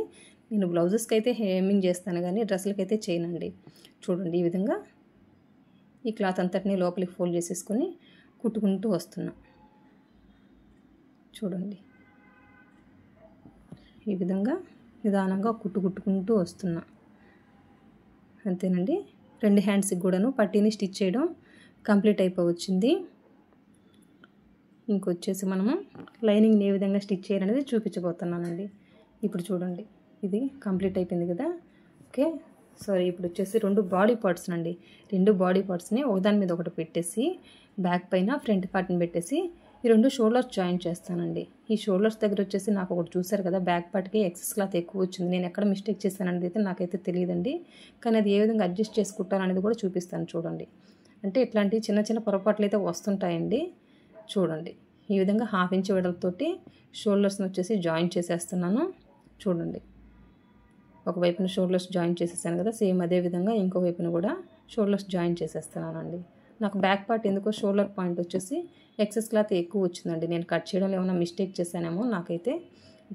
నేను బ్లౌజెస్కి అయితే హెమ్మింగ్ చేస్తాను కానీ డ్రెస్సులకి అయితే చేయనండి. చూడండి ఈ విధంగా ఈ క్లాత్ అంతటిని లోపలికి ఫోల్డ్ చేసేసుకొని కుట్టుకుంటూ వస్తున్నా. చూడండి ఈ విధంగా నిదానంగా కుట్టుకుంటూ వస్తున్నా. అంతేనండి. 2 హ్యాండ్స్కి కూడాను పట్టీని స్టిచ్ చేయడం కంప్లీట్ అయిపోవచ్చింది. ఇంకొచ్చేసి మనము లైనింగ్ని ఏ విధంగా స్టిచ్ చేయాలనేది చూపించబోతున్నానండి. ఇప్పుడు చూడండి ఇది కంప్లీట్ అయిపోయింది కదా. Okay, sorry. ఇప్పుడు వచ్చేసి 2 బాడీ పార్ట్స్ అండి. 2 బాడీ పార్ట్స్ని ఒకదాని మీద ఒకటి పెట్టేసి బ్యాక్ పైన ఫ్రంట్ పార్ట్ని పెట్టేసి ఈ 2 షోల్డర్స్ జాయిన్ చేస్తానండి. ఈ షోల్డర్స్ దగ్గర వచ్చేసి నాకు ఒకటి చూసారు కదా, బ్యాక్ పార్ట్కి ఎక్సెస్ క్లాత్ ఎక్కువ వచ్చింది. నేను ఎక్కడ మిస్టేక్ చేశాననేది అయితే నాకైతే తెలియదండి. కానీ అది ఏ విధంగా అడ్జస్ట్ చేసుకుంటాననేది కూడా చూపిస్తాను. చూడండి, అంటే ఇట్లాంటి చిన్న చిన్న పొరపాట్లు అయితే వస్తుంటాయండి. చూడండి ఈ విధంగా 1/2 ఇంచ్ వెడల్పుతోటి షోల్డర్స్ని వచ్చేసి జాయిన్ చేసేస్తున్నాను. చూడండి ఒకవైపున షోల్డర్స్ జాయిన్ చేసేసాను కదా, సేమ్ అదే విధంగా ఇంకో వైపున కూడా షోల్డర్స్ జాయిన్ చేసేస్తున్నానండి. నాకు బ్యాక్ పార్ట్ ఎందుకో షోల్డర్ పాయింట్ వచ్చేసి ఎక్సెస్ క్లాత్ ఎక్కువ వచ్చిందండి. నేను కట్ చేయడంలో ఏమైనా మిస్టేక్ చేశానేమో నాకైతే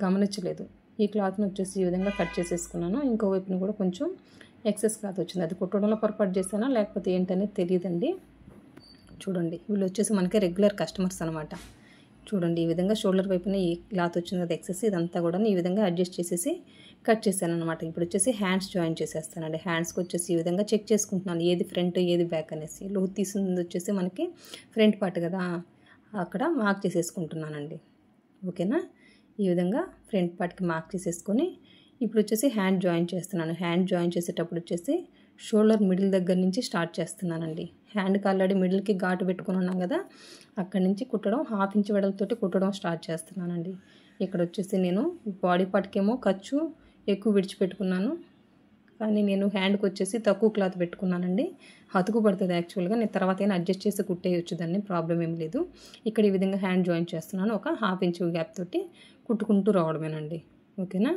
గమనించలేదు. ఈ క్లాత్ని వచ్చేసి ఈ విధంగా కట్ చేసేసుకున్నాను. ఇంకో వైపున కూడా కొంచెం ఎక్సెస్ క్లాత్ వచ్చింది. అది కుట్టడంలో పొరపాటు చేశానా లేకపోతే ఏంటనేది తెలియదండి. చూడండి వీళ్ళు వచ్చేసి మనకి రెగ్యులర్ కస్టమర్స్ అనమాట. చూడండి ఈ విధంగా షోల్డర్ వైపున ఈ క్లాత్ వచ్చింది కదా ఎక్సెస్, ఇదంతా కూడా ఈ విధంగా అడ్జస్ట్ చేసేసి కట్ చేశాను అనమాట. ఇప్పుడు వచ్చేసి హ్యాండ్స్ జాయిన్ చేసేస్తానండి. హ్యాండ్స్కి వచ్చేసి ఈ విధంగా చెక్ చేసుకుంటున్నాను ఏది ఫ్రంట్ ఏది బ్యాక్ అనేసి. లోతు తీసింది వచ్చేసి మనకి ఫ్రంట్ పార్ట్ కదా, అక్కడ మార్క్ చేసేసుకుంటున్నానండి. ఓకేనా. ఈ విధంగా ఫ్రంట్ పార్ట్కి మార్క్ చేసేసుకొని ఇప్పుడు వచ్చేసి హ్యాండ్ జాయిన్ చేస్తున్నాను. హ్యాండ్ జాయిన్ చేసేటప్పుడు వచ్చేసి షోల్డర్ మిడిల్ దగ్గర నుంచి స్టార్ట్ చేస్తున్నానండి. హ్యాండ్కి ఆల్రెడీ మిడిల్కి ఘాటు పెట్టుకుని ఉన్నాం కదా, అక్కడి నుంచి కుట్టడం 1/2 ఇంచ్ వెడల్పుతోటి కుట్టడం స్టార్ట్ చేస్తున్నానండి. ఇక్కడ వచ్చేసి నేను బాడీ పార్ట్కి ఏమో ఖర్చు ఎక్కువ విడిచిపెట్టుకున్నాను, కానీ నేను హ్యాండ్కి వచ్చేసి తక్కువ క్లాత్ పెట్టుకున్నానండి. అతుకు పడుతుంది యాక్చువల్గా. నేను తర్వాత అయినా అడ్జస్ట్ చేసి కుట్టేయచ్చు, దాన్ని ప్రాబ్లం ఏం లేదు. ఇక్కడ ఈ విధంగా హ్యాండ్ జాయిన్ చేస్తున్నాను. ఒక 1/2 ఇంచ్ గ్యాప్ తోటి కుట్టుకుంటూ రావడమేనండి. ఓకేనా.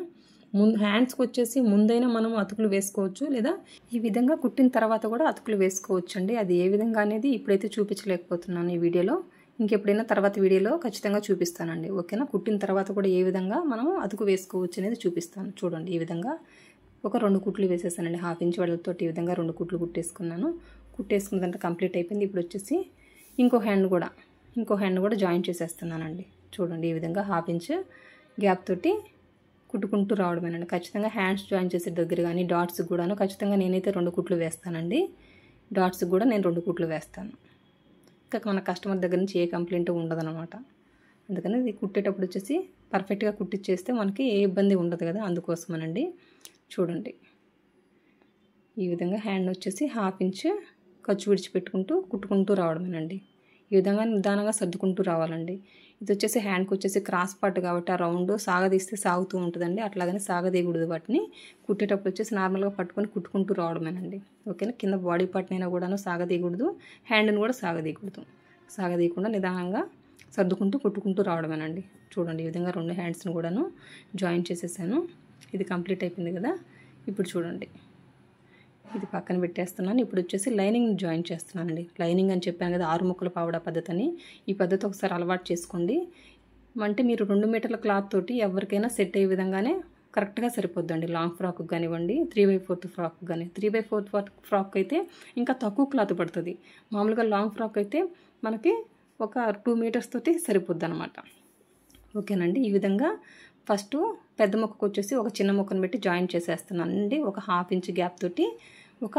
హ్యాండ్స్కి వచ్చేసి ముందైనా మనం అతుకులు వేసుకోవచ్చు, లేదా ఈ విధంగా కుట్టిన తర్వాత కూడా అతుకులు వేసుకోవచ్చు అండి. అది ఏ విధంగా అనేది ఇప్పుడైతే చూపించలేకపోతున్నాను ఈ వీడియోలో. ఇంకెప్పుడైనా తర్వాత వీడియోలో ఖచ్చితంగా చూపిస్తానండి. ఓకేనా. కుట్టిన తర్వాత కూడా ఏ విధంగా మనం అతుకు వేసుకోవచ్చు అనేది చూపిస్తాను. చూడండి ఈ విధంగా ఒక 2 కుట్లు వేసేసానండి. 1/2 ఇంచ్ వెడల్పుతో ఈ విధంగా 2 కుట్లు కుట్టేసుకున్నాను. కుట్టేసుకున్నదంటే కంప్లీట్ అయిపోయింది. ఇప్పుడు వచ్చేసి ఇంకో హ్యాండ్ కూడా జాయిన్ చేసేస్తున్నానండి. చూడండి ఈ విధంగా 1/2 ఇంచ్ గ్యాప్ తోటి కుట్టుకుంటూ రావడమేనండి. ఖచ్చితంగా హ్యాండ్స్ జాయిన్ చేసే దగ్గర కానీ డాట్స్ కూడాను ఖచ్చితంగా నేనైతే 2 కుట్లు వేస్తానండి. డాట్స్ కూడా నేను 2 కుట్లు వేస్తాను. ఇంకా మన కస్టమర్ దగ్గర నుంచి ఏ కంప్లైంట్ ఉండదన్నమాట. అందుకని ఇది కుట్టేటప్పుడు వచ్చేసి పర్ఫెక్ట్గా కుట్టిచ్చేస్తే మనకి ఏ ఇబ్బంది ఉండదు కదా, అందుకోసమనండి. చూడండి ఈ విధంగా హ్యాండ్ వచ్చేసి 1/2 ఇంచ్ ఖర్చు విడిచిపెట్టుకుంటూ కుట్టుకుంటూ రావడమేనండి. ఈ విధంగా నిదానంగా సర్దుకుంటూ రావాలండి. ఇది వచ్చేసి హ్యాండ్కి వచ్చేసి క్రాస్ పార్ట్ కాబట్టి ఆ రౌండ్ సాగదీస్తే సాగుతూ ఉంటుందండి. అట్లాగని సాగదీయకూడదు. వాటిని కుట్టేటప్పుడు వచ్చేసి నార్మల్గా పట్టుకొని కుట్టుకుంటూ రావడమేనండి. ఓకేనా. కింద బాడీ పార్ట్నైనా కూడాను సాగదీయకూడదు, హ్యాండ్ని కూడా సాగదీయకూడదు. సాగదీయకుండా నిదానంగా సర్దుకుంటూ కుట్టుకుంటూ రావడమేనండి. చూడండి ఈ విధంగా 2 హ్యాండ్స్ని కూడాను జాయిన్ చేసేసాను. ఇది కంప్లీట్ అయిపోయింది కదా. ఇప్పుడు చూడండి ఇది పక్కన పెట్టేస్తున్నాను. ఇప్పుడు వచ్చేసి లైనింగ్ జాయిన్ చేస్తున్నానండి. లైనింగ్ అని చెప్పాను కదా 6 ముక్కల పావడా పద్ధతి అని. ఈ పద్ధతి ఒకసారి అలవాటు చేసుకోండి. అంటే మీరు 2 మీటర్ల క్లాత్ తోటి ఎవరికైనా సెట్ అయ్యే విధంగానే కరెక్ట్గా సరిపోద్దండి. లాంగ్ ఫ్రాక్ కానివ్వండి, 3/4 ఫ్రాక్ కానీ. 3/4 ఫ్రాక్ అయితే ఇంకా తక్కువ క్లాత్ పడుతుంది. మామూలుగా లాంగ్ ఫ్రాక్ అయితే మనకి ఒక 2 మీటర్స్ తోటి సరిపోద్ది అనమాట. ఓకేనండి. ఈ విధంగా ఫస్ట్ పెద్ద ముక్కకు వచ్చేసి ఒక చిన్న ముక్కను పెట్టి జాయిన్ చేసేస్తున్నానండి. ఒక 1/2 ఇంచ్ గ్యాప్ తోటి ఒక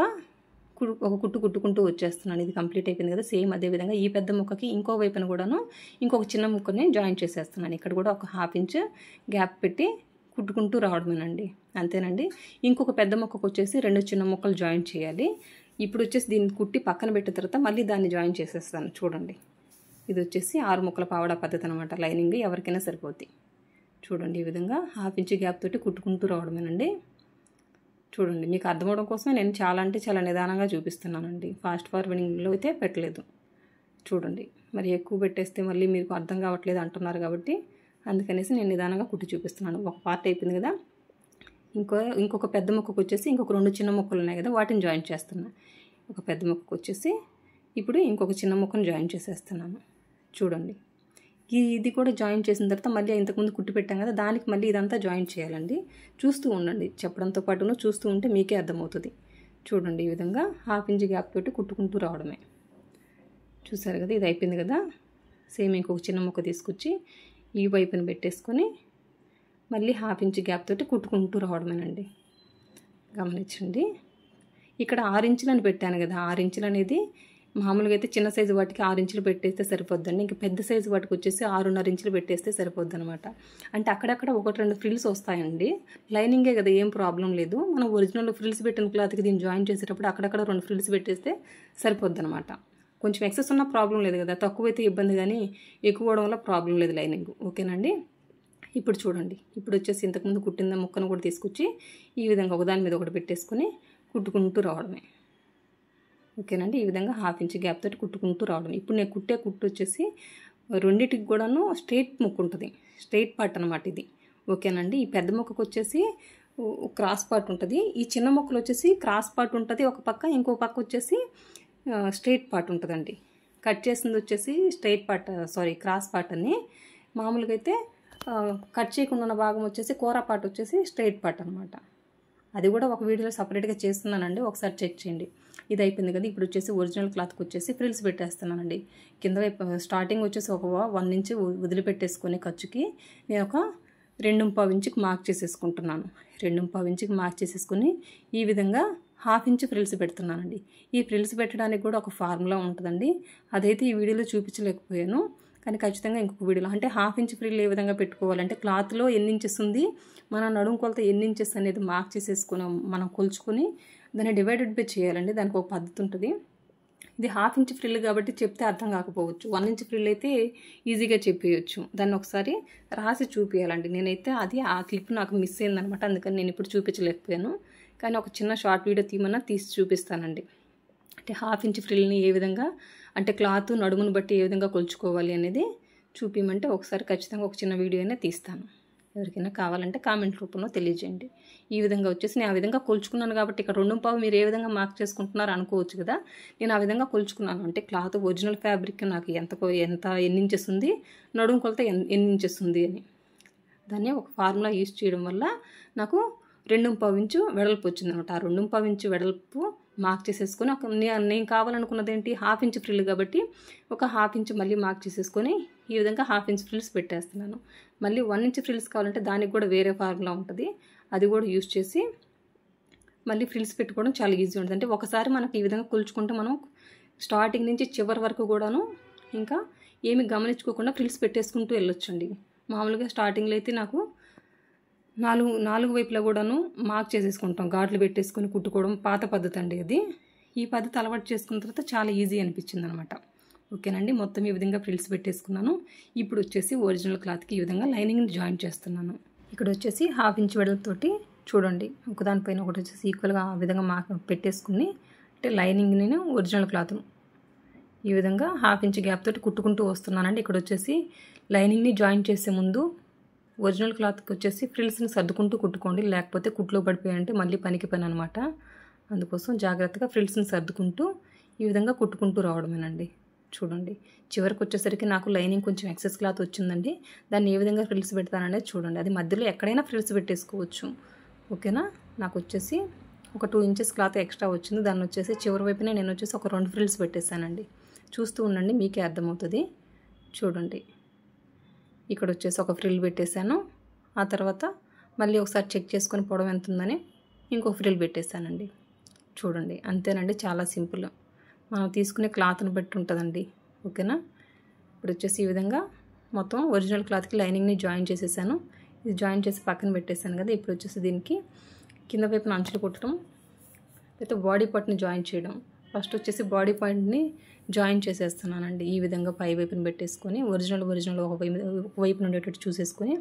కుట్టు కుట్టుకుంటూ వచ్చేస్తున్నాను. ఇది కంప్లీట్ అయిపోయింది కదా. సేమ్ అదే విధంగా ఈ పెద్ద ముక్కకి ఇంకో వైపున కూడాను ఇంకొక చిన్న ముక్కని జాయిన్ చేసేస్తున్నాను. ఇక్కడ కూడా ఒక 1/2 ఇంచ్ గ్యాప్ పెట్టి కుట్టుకుంటూ రావడమేనండి. అంతేనండి. ఇంకొక పెద్ద ముక్కకు వచ్చేసి 2 చిన్న ముక్కలు జాయిన్ చేయాలి. ఇప్పుడు వచ్చేసి దీన్ని కుట్టి పక్కన పెట్టిన తర్వాత మళ్ళీ దాన్ని జాయిన్ చేసేస్తాను. చూడండి, ఇది వచ్చేసి 6 ముక్కల పావడా పద్ధతి అనమాట. లైనింగ్ ఎవరికైనా సరిపోద్ది. చూడండి, ఈ విధంగా 1/2 ఇంచ్ గ్యాప్ తోటి కుట్టుకుంటూ రావడమేనండి. చూడండి, మీకు అర్థమవడం కోసం నేను చాలా అంటే చాలా నిదానంగా చూపిస్తున్నానండి. ఫాస్ట్ ఫార్వర్డింగ్లో అయితే పెట్టలేదు. చూడండి, మరి ఎక్కువ పెట్టేస్తే మళ్ళీ మీకు అర్థం కావట్లేదు అంటున్నారు కాబట్టి అందుకనేసి నేను నిదానంగా కుట్టి చూపిస్తున్నాను. ఒక పార్ట్ అయిపోయింది కదా, ఇంకొక పెద్ద ముక్కకు వచ్చేసి ఇంకొక 2 చిన్న ముక్కలు ఉన్నాయి కదా, వాటిని జాయిన్ చేస్తున్నాను. ఒక పెద్ద ముక్కకు వచ్చేసి ఇప్పుడు ఇంకొక చిన్న ముక్కను జాయిన్ చేసేస్తున్నాను. చూడండి, ఇది కూడా జాయిన్ చేసిన తర్వాత మళ్ళీ ఇంతకుముందు కుట్టి పెట్టాం కదా, దానికి మళ్ళీ ఇదంతా జాయిన్ చేయాలండి. చూస్తూ ఉండండి, చెప్పడంతో పాటును చూస్తూ ఉంటే మీకే అర్థమవుతుంది. చూడండి, ఈ విధంగా 1/2 ఇంచ్ గ్యాప్ తోటి కుట్టుకుంటూ రావడమే. చూసారు కదా, ఇది అయిపోయింది కదా. సేమ్ ఇంకొక చిన్న ముక్క తీసుకొచ్చి ఈ వైపుని పెట్టేసుకొని మళ్ళీ 1/2 ఇంచ్ గ్యాప్ తోటి కుట్టుకుంటూ రావడమేనండి. గమనించండి, ఇక్కడ 6 ఇంచులని పెట్టాను కదా, 6 ఇంచులు అనేది మామూలుగా అయితే చిన్న సైజు వాటికి 6 ఇంచులు పెట్టేస్తే సరిపోద్దండి. ఇంకా పెద్ద సైజు వాటికి వచ్చేసి 6.5 ఇంచులు పెట్టేస్తే సరిపోద్ది అనమాట. అంటే అక్కడక్కడ 1-2 ఫ్రిల్స్ వస్తాయండి. లైనింగే కదా, ఏం ప్రాబ్లం లేదు. మనం ఒరిజినల్ ఫ్రిల్స్ పెట్టిన క్లాత్కి దీన్ని జాయిన్ చేసేటప్పుడు అక్కడక్కడ 2 ఫ్రిల్స్ పెట్టేస్తే సరిపోద్ది అనమాట. కొంచెం ఎక్సెస్ ఉన్న ప్రాబ్లం లేదు కదా, తక్కువైతే ఇబ్బంది కానీ ఎక్కువ అవడం వల్ల ప్రాబ్లం లేదు లైనింగ్. ఓకేనండి. ఇప్పుడు చూడండి, ఇప్పుడు వచ్చేసి ఇంతకుముందు కుట్టిన ముక్కను కూడా తీసుకొచ్చి ఈ విధంగా ఒకదాని మీద ఒకటి పెట్టేసుకొని కుట్టుకుంటూ రావడమే. ఓకేనండి, ఈ విధంగా 1/2 ఇంచ్ గ్యాప్ తోటి కుట్టుకుంటూ రావడం. ఇప్పుడు నేను కుట్టే కుట్టు వచ్చేసి రెండింటికి కూడాను స్ట్రైట్ ముక్కు ఉంటుంది, స్ట్రైట్ పార్ట్ అనమాట ఇది. ఓకేనండి. ఈ పెద్ద ముక్కకు వచ్చేసి క్రాస్ పార్ట్ ఉంటుంది, ఈ చిన్న ముక్కలు వచ్చేసి క్రాస్ పార్ట్ ఉంటుంది ఒక పక్క, ఇంకో పక్క వచ్చేసి స్ట్రైట్ పార్ట్ ఉంటుందండి. కట్ చేసింది వచ్చేసి స్ట్రైట్ పార్ట్, క్రాస్ పార్ట్ అని. మామూలుగా అయితే కట్ చేయకుండా ఉన్న భాగం వచ్చేసి కూర పార్ట్ వచ్చేసి స్ట్రైట్ పార్ట్ అనమాట. అది కూడా ఒక వీడియోలో సపరేట్గా చేస్తున్నానండి, ఒకసారి చెక్ చేయండి. ఇది అయిపోయింది కదా, ఇప్పుడు వచ్చేసి ఒరిజినల్ క్లాత్కి వచ్చేసి ఫ్రిల్స్ పెట్టేస్తున్నానండి. కింద వైపు స్టార్టింగ్ వచ్చేసి ఒక 1 ఇంచ్ వదిలిపెట్టేసుకొని ఖర్చుకి నేను ఒక 2.5 ఇంచుకి మార్క్ చేసేసుకుంటున్నాను. 2.5 ఇంచుకి మార్క్ చేసేసుకొని ఈ విధంగా 1/2 ఇంచ్ ఫ్రిల్స్ పెడుతున్నానండి. ఈ ఫ్రిల్స్ పెట్టడానికి కూడా ఒక ఫార్ములా ఉంటుందండి, అదైతే ఈ వీడియోలో చూపించలేకపోయాను. కానీ ఖచ్చితంగా ఇంకొక వీడియోలో, అంటే 1/2 ఇంచ్ ఫ్రిల్ ఏ విధంగా పెట్టుకోవాలంటే క్లాత్లో ఎన్ని ఇంచెస్ ఉంది, మన నడుము కొలత ఎన్ని ఇంచెస్ అనేది మార్క్ చేసేసుకుని మనం కొలుచుకొని దాన్ని డివైడెడ్ బై చేయాలండి. దానికి ఒక పద్ధతి ఉంటుంది. ఇది 1/2 ఇంచ్ ఫ్రిల్ కాబట్టి చెప్తే అర్థం కాకపోవచ్చు. 1 ఇంచ్ ఫ్రిల్ అయితే ఈజీగా చెప్పేయచ్చు. దాన్ని ఒకసారి రాసి చూపించాలండి. నేనైతే ఆ క్లిప్ నాకు మిస్ అయిందనమాట, అందుకని నేను ఇప్పుడు చూపించలేకపోయాను. కానీ ఒక చిన్న షార్ట్ వీడియో తీయమన్నా తీసి చూపిస్తానండి. అంటే 1/2 ఇంచ్ ఫ్రిల్ని ఏ విధంగా, అంటే క్లాత్ నడుమును బట్టి ఏ విధంగా కొలుచుకోవాలి అనేది చూపించమంటే ఒకసారి ఖచ్చితంగా ఒక చిన్న వీడియో అయినా తీస్తాను. ఎవరికైనా కావాలంటే కామెంట్ రూపంలో తెలియజేయండి. ఈ విధంగా వచ్చేసి నేను ఆ విధంగా కొలుచుకున్నాను కాబట్టి ఇక్కడ 2.5 మీరు ఏ విధంగా మార్క్ చేసుకుంటున్నారు అనుకోవచ్చు కదా, నేను ఆ విధంగా కొలుచుకున్నాను. అంటే క్లాత్ ఒరిజినల్ ఫ్యాబ్రిక్ నాకు ఎన్ని ఇంచెస్ ఉంది, నడుము కొలత ఎన్ని ఇంచెస్ ఉంది అని దాన్ని ఒక ఫార్ములా యూజ్ చేయడం వల్ల నాకు 2.5 ఇంచు వెడల్పు వచ్చిందనమాట. ఆ 2.5 ఇంచు వెడల్పు మార్క్ చేసేసుకొని నేను కావాలనుకున్నది ఏంటి 1/2 ఇంచ్ ఫ్రిల్ కాబట్టి ఒక 1/2 ఇంచ్ మళ్ళీ మార్క్ చేసేసుకొని ఈ విధంగా 1/2 ఇంచ్ ఫ్రిల్స్ పెట్టేస్తున్నాను. మళ్ళీ 1 ఇంచ్ ఫ్రిల్స్ కావాలంటే దానికి కూడా వేరే ఫార్ములా ఉంటుంది, అది కూడా యూజ్ చేసి మళ్ళీ ఫ్రిల్స్ పెట్టుకోవడం చాలా ఈజీ ఉంటుంది. అంటే ఒకసారి మనకి ఈ విధంగా కొలుచుకుంటే మనం స్టార్టింగ్ నుంచి చివరి వరకు కూడాను ఇంకా ఏమి గమనించుకోకుండా ఫ్రిల్స్ పెట్టేసుకుంటూ వెళ్ళొచ్చండి. మామూలుగా స్టార్టింగ్లో అయితే నాకు నాలుగు వైపులా కూడాను మార్క్ చేసేసుకుంటాం, ఘాట్లు పెట్టేసుకొని కుట్టుకోవడం పాత పద్ధతి అండి అది. ఈ పద్ధతి అలవాటు చేసుకున్న తర్వాత చాలా ఈజీ అనిపించింది అనమాట. ఓకేనండి, మొత్తం ఈ విధంగా ఫ్రిల్స్ పెట్టేసుకున్నాను. ఇప్పుడు వచ్చేసి ఒరిజినల్ క్లాత్కి ఈ విధంగా లైనింగ్ని జాయిన్ చేస్తున్నాను. ఇక్కడ వచ్చేసి 1/2 ఇంచ్ వెడల్పుతోటి చూడండి, ఒకదానిపైన ఒకటి వచ్చేసి ఈక్వల్గా ఆ విధంగా మార్క్ పెట్టేసుకుని, అంటే లైనింగ్ని ఒరిజినల్ క్లాత్ను ఈ విధంగా 1/2 ఇంచ్ గ్యాప్ తోటి కుట్టుకుంటూ వస్తున్నానండి. ఇక్కడ వచ్చేసి లైనింగ్ని జాయిన్ చేసే ముందు ఒరిజినల్ క్లాత్కి వచ్చేసి ఫ్రిల్స్ని సర్దుకుంటూ కుట్టుకోండి, లేకపోతే కుట్లో పడిపోయాయంటే మళ్ళీ పనికి పని అనమాట. అందుకోసం జాగ్రత్తగా ఫ్రిల్స్ని సర్దుకుంటూ ఈ విధంగా కుట్టుకుంటూ రావడమేనండి. చూడండి, చివరికి వచ్చేసరికి నాకు లైనింగ్ కొంచెం ఎక్సెస్ క్లాత్ వచ్చిందండి. దాన్ని ఏ విధంగా ఫ్రిల్స్ పెడతాననేది చూడండి. అది మధ్యలో ఎక్కడైనా ఫ్రిల్స్ పెట్టేసుకోవచ్చు. ఓకేనా, నాకు వచ్చేసి ఒక 2 ఇంచెస్ క్లాత్ ఎక్స్ట్రా వచ్చింది. దాన్ని వచ్చేసి చివరి వైపునే నేను వచ్చేసి ఒక 2 ఫ్రిల్స్ పెట్టేశానండి. చూస్తూ ఉండండి, మీకే అర్థమవుతుంది. చూడండి, ఇక్కడ వచ్చేసి ఒక ఫ్రిల్ పెట్టేశాను. ఆ తర్వాత మళ్ళీ ఒకసారి చెక్ చేసుకొని పొడవు ఎంత ఉందని ఇంకొక ఫ్రిల్ పెట్టేశానండి. చూడండి, అంతేనండి, చాలా సింపుల్. మనం తీసుకునే క్లాత్ని బట్టి ఉంటుందండి. ఓకేనా, ఇప్పుడు వచ్చేసి ఈ విధంగా మొత్తం ఒరిజినల్ క్లాత్కి లైనింగ్ని జాయిన్ చేసేసాను. ఇది జాయిన్ చేసి పక్కన పెట్టేశాను కదా. ఇప్పుడు వచ్చేసి దీనికి కింద వైపున అంచులు కుట్టడం, లేకపోతే బాడీ పార్ట్ని జాయిన్ చేయడం. ఫస్ట్ వచ్చేసి బాడీ పాయింట్ని జాయిన్ చేసేస్తున్నానండి. ఈ విధంగా పై వైపున పెట్టేసుకొని ఒరిజినల్ ఒకవైపున ఉండేటట్టు చూసేసుకొని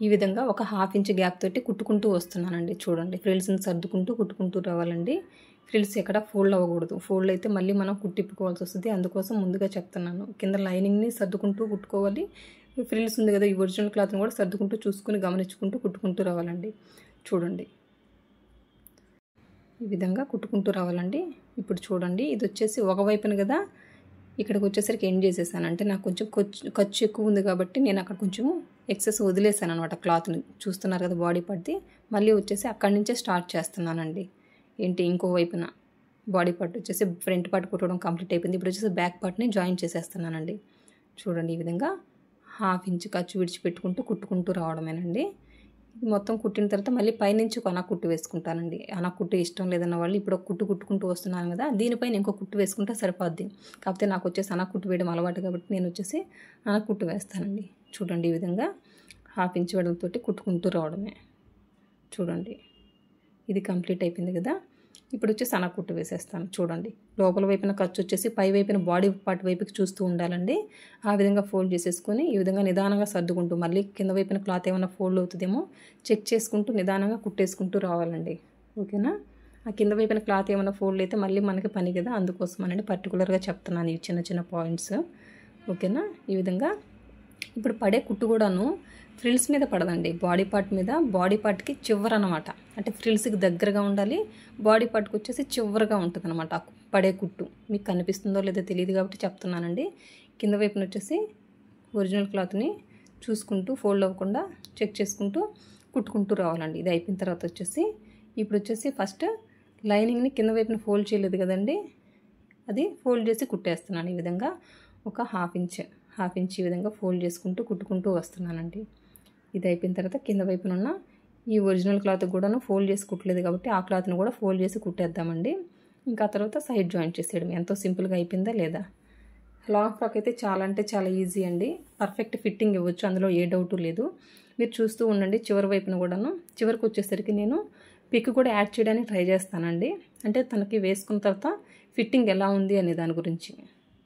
ఈ విధంగా ఒక 1/2 ఇంచ్ గ్యాప్ తోటి కుట్టుకుంటూ వస్తున్నానండి. చూడండి, ఫ్రిల్స్ని సర్దుకుంటూ కుట్టుకుంటూ రావాలండి. ఫ్రిల్స్ ఎక్కడ ఫోల్డ్ అవ్వకూడదు. ఫోల్డ్ అయితే మళ్ళీ మనం కుట్టిప్పుకోవాల్సి వస్తుంది. అందుకోసం ముందుగా చెప్తున్నాను. కింద లైనింగ్ని సర్దుకుంటూ కుట్టుకోవాలి. ఫ్రిల్స్ ఉంది కదా, ఈ ఒరిజినల్ క్లాత్ని కూడా సర్దుకుంటూ చూసుకుని గమనించుకుంటూ కుట్టుకుంటూ రావాలండి. చూడండి, ఈ విధంగా కుట్టుకుంటూ రావాలండి. ఇప్పుడు చూడండి, ఇది వచ్చేసి ఒకవైపున కదా, ఇక్కడికి వచ్చేసరికి ఎండ్ చేసేసాను. అంటే నాకు కొంచెం ఖర్చు ఎక్కువ ఉంది కాబట్టి నేను అక్కడ కొంచెం ఎక్సెస్ వదిలేసాను అనమాట. క్లాత్ని చూస్తున్నారు కదా, బాడీ పార్ట్ది. మళ్ళీ వచ్చేసి అక్కడి నుంచే స్టార్ట్ చేస్తున్నానండి. ఏంటి, ఇంకో వైపున బాడీ పార్ట్ వచ్చేసి ఫ్రంట్ పార్ట్ కుట్టడం కంప్లీట్ అయిపోయింది. ఇప్పుడు వచ్చేసి బ్యాక్ పార్ట్ని జాయిన్ చేసేస్తున్నానండి. చూడండి, ఈ విధంగా 1/2 ఇంచ్ ఖర్చు విడిచిపెట్టుకుంటూ కుట్టుకుంటూ రావడమేనండి. ఇది మొత్తం కుట్టిన తర్వాత మళ్ళీ పైనుంచి ఒక అనా కుట్టు వేసుకుంటానండి. అనా కుట్టు ఇష్టం లేదన్న వాళ్ళు ఇప్పుడు ఒక కుట్టు కుట్టుకుంటూ వస్తున్నాను కదా, దీనిపైన ఇంకో కుట్టు వేసుకుంటే సరిపోద్ది. కాకపోతే నాకు వచ్చేసి అనా కుట్టు వేయడం అలవాటు కాబట్టి నేను వచ్చేసి అనా కుట్టు వేస్తానండి. చూడండి, ఈ విధంగా 1/2 ఇంచ్ వెడల్పుతోటి కుట్టుకుంటూ రావడమే. చూడండి, ఇది కంప్లీట్ అయిపోయింది కదా. ఇప్పుడు వచ్చేసి అనా కుట్టు వేసేస్తాను. చూడండి, లోపల వైపున ఖర్చు వచ్చేసి పై వైపున బాడీ పార్ట్ వైపుకి చూస్తూ ఉండాలండి. ఆ విధంగా ఫోల్డ్ చేసేసుకొని ఈ విధంగా నిదానంగా సర్దుకుంటూ మళ్ళీ కింద వైపున క్లాత్ ఏమైనా ఫోల్డ్ అవుతుందేమో చెక్ చేసుకుంటూ నిదానంగా కుట్టేసుకుంటూ రావాలండి. ఓకేనా. ఆ కింద వైపున క్లాత్ ఏమైనా ఫోల్డ్ అయితే మళ్ళీ మనకి పని కదా, అందుకోసం అనండి పర్టికులర్గా చెప్తున్నాను ఈ చిన్న చిన్న పాయింట్స్. ఓకేనా. ఈ విధంగా ఇప్పుడు పడే కుట్టు కూడాను ఫ్రిల్స్ మీద పడదండి, బాడీ పార్ట్ మీద. బాడీ పార్ట్కి చివర అనమాట, అంటే ఫ్రిల్స్కి దగ్గరగా ఉండాలి. బాడీ పార్ట్కి వచ్చేసి చివరగా ఉంటుంది అనమాట పడే కుట్టు. మీకు కనిపిస్తుందో లేదో తెలియదు కాబట్టి చెప్తున్నానండి. కింద వైపున వచ్చేసి ఒరిజినల్ క్లాత్ని చూసుకుంటూ ఫోల్డ్ అవ్వకుండా చెక్ చేసుకుంటూ కుట్టుకుంటూ రావాలండి. ఇది అయిపోయిన తర్వాత వచ్చేసి ఇప్పుడు వచ్చేసి ఫస్ట్ లైనింగ్ని కింద వైపున ఫోల్డ్ చేయలేదు కదండి, అది ఫోల్డ్ చేసి కుట్టేస్తున్నాను. ఈ విధంగా ఒక 1/2 ఇంచ్ ఈ విధంగా ఫోల్డ్ చేసుకుంటూ కుట్టుకుంటూ వస్తున్నానండి. ఇది అయిపోయిన తర్వాత కింద వైపున ఉన్న ఈ ఒరిజినల్ క్లాత్ కూడాను ఫోల్డ్ చేసి కుట్టలేదు కాబట్టి ఆ క్లాత్ని కూడా ఫోల్డ్ చేసి కుట్టేద్దామండి. ఇంకా తర్వాత సైడ్ జాయింట్ చేసేయడం. ఎంతో సింపుల్గా అయిపోయిందా లేదా. లాంగ్ ఫ్రాక్ అయితే చాలా అంటే చాలా ఈజీ అండి. పర్ఫెక్ట్ ఫిట్టింగ్ ఇవ్వచ్చు, అందులో ఏ డౌటు లేదు. మీరు చూస్తూ ఉండండి. చివరి వైపున కూడాను చివరికి వచ్చేసరికి నేను పిక్ కూడా యాడ్ చేయడానికి ట్రై చేస్తానండి. అంటే తనకి వేసుకున్న తర్వాత ఫిట్టింగ్ ఎలా ఉంది అనే దాని గురించి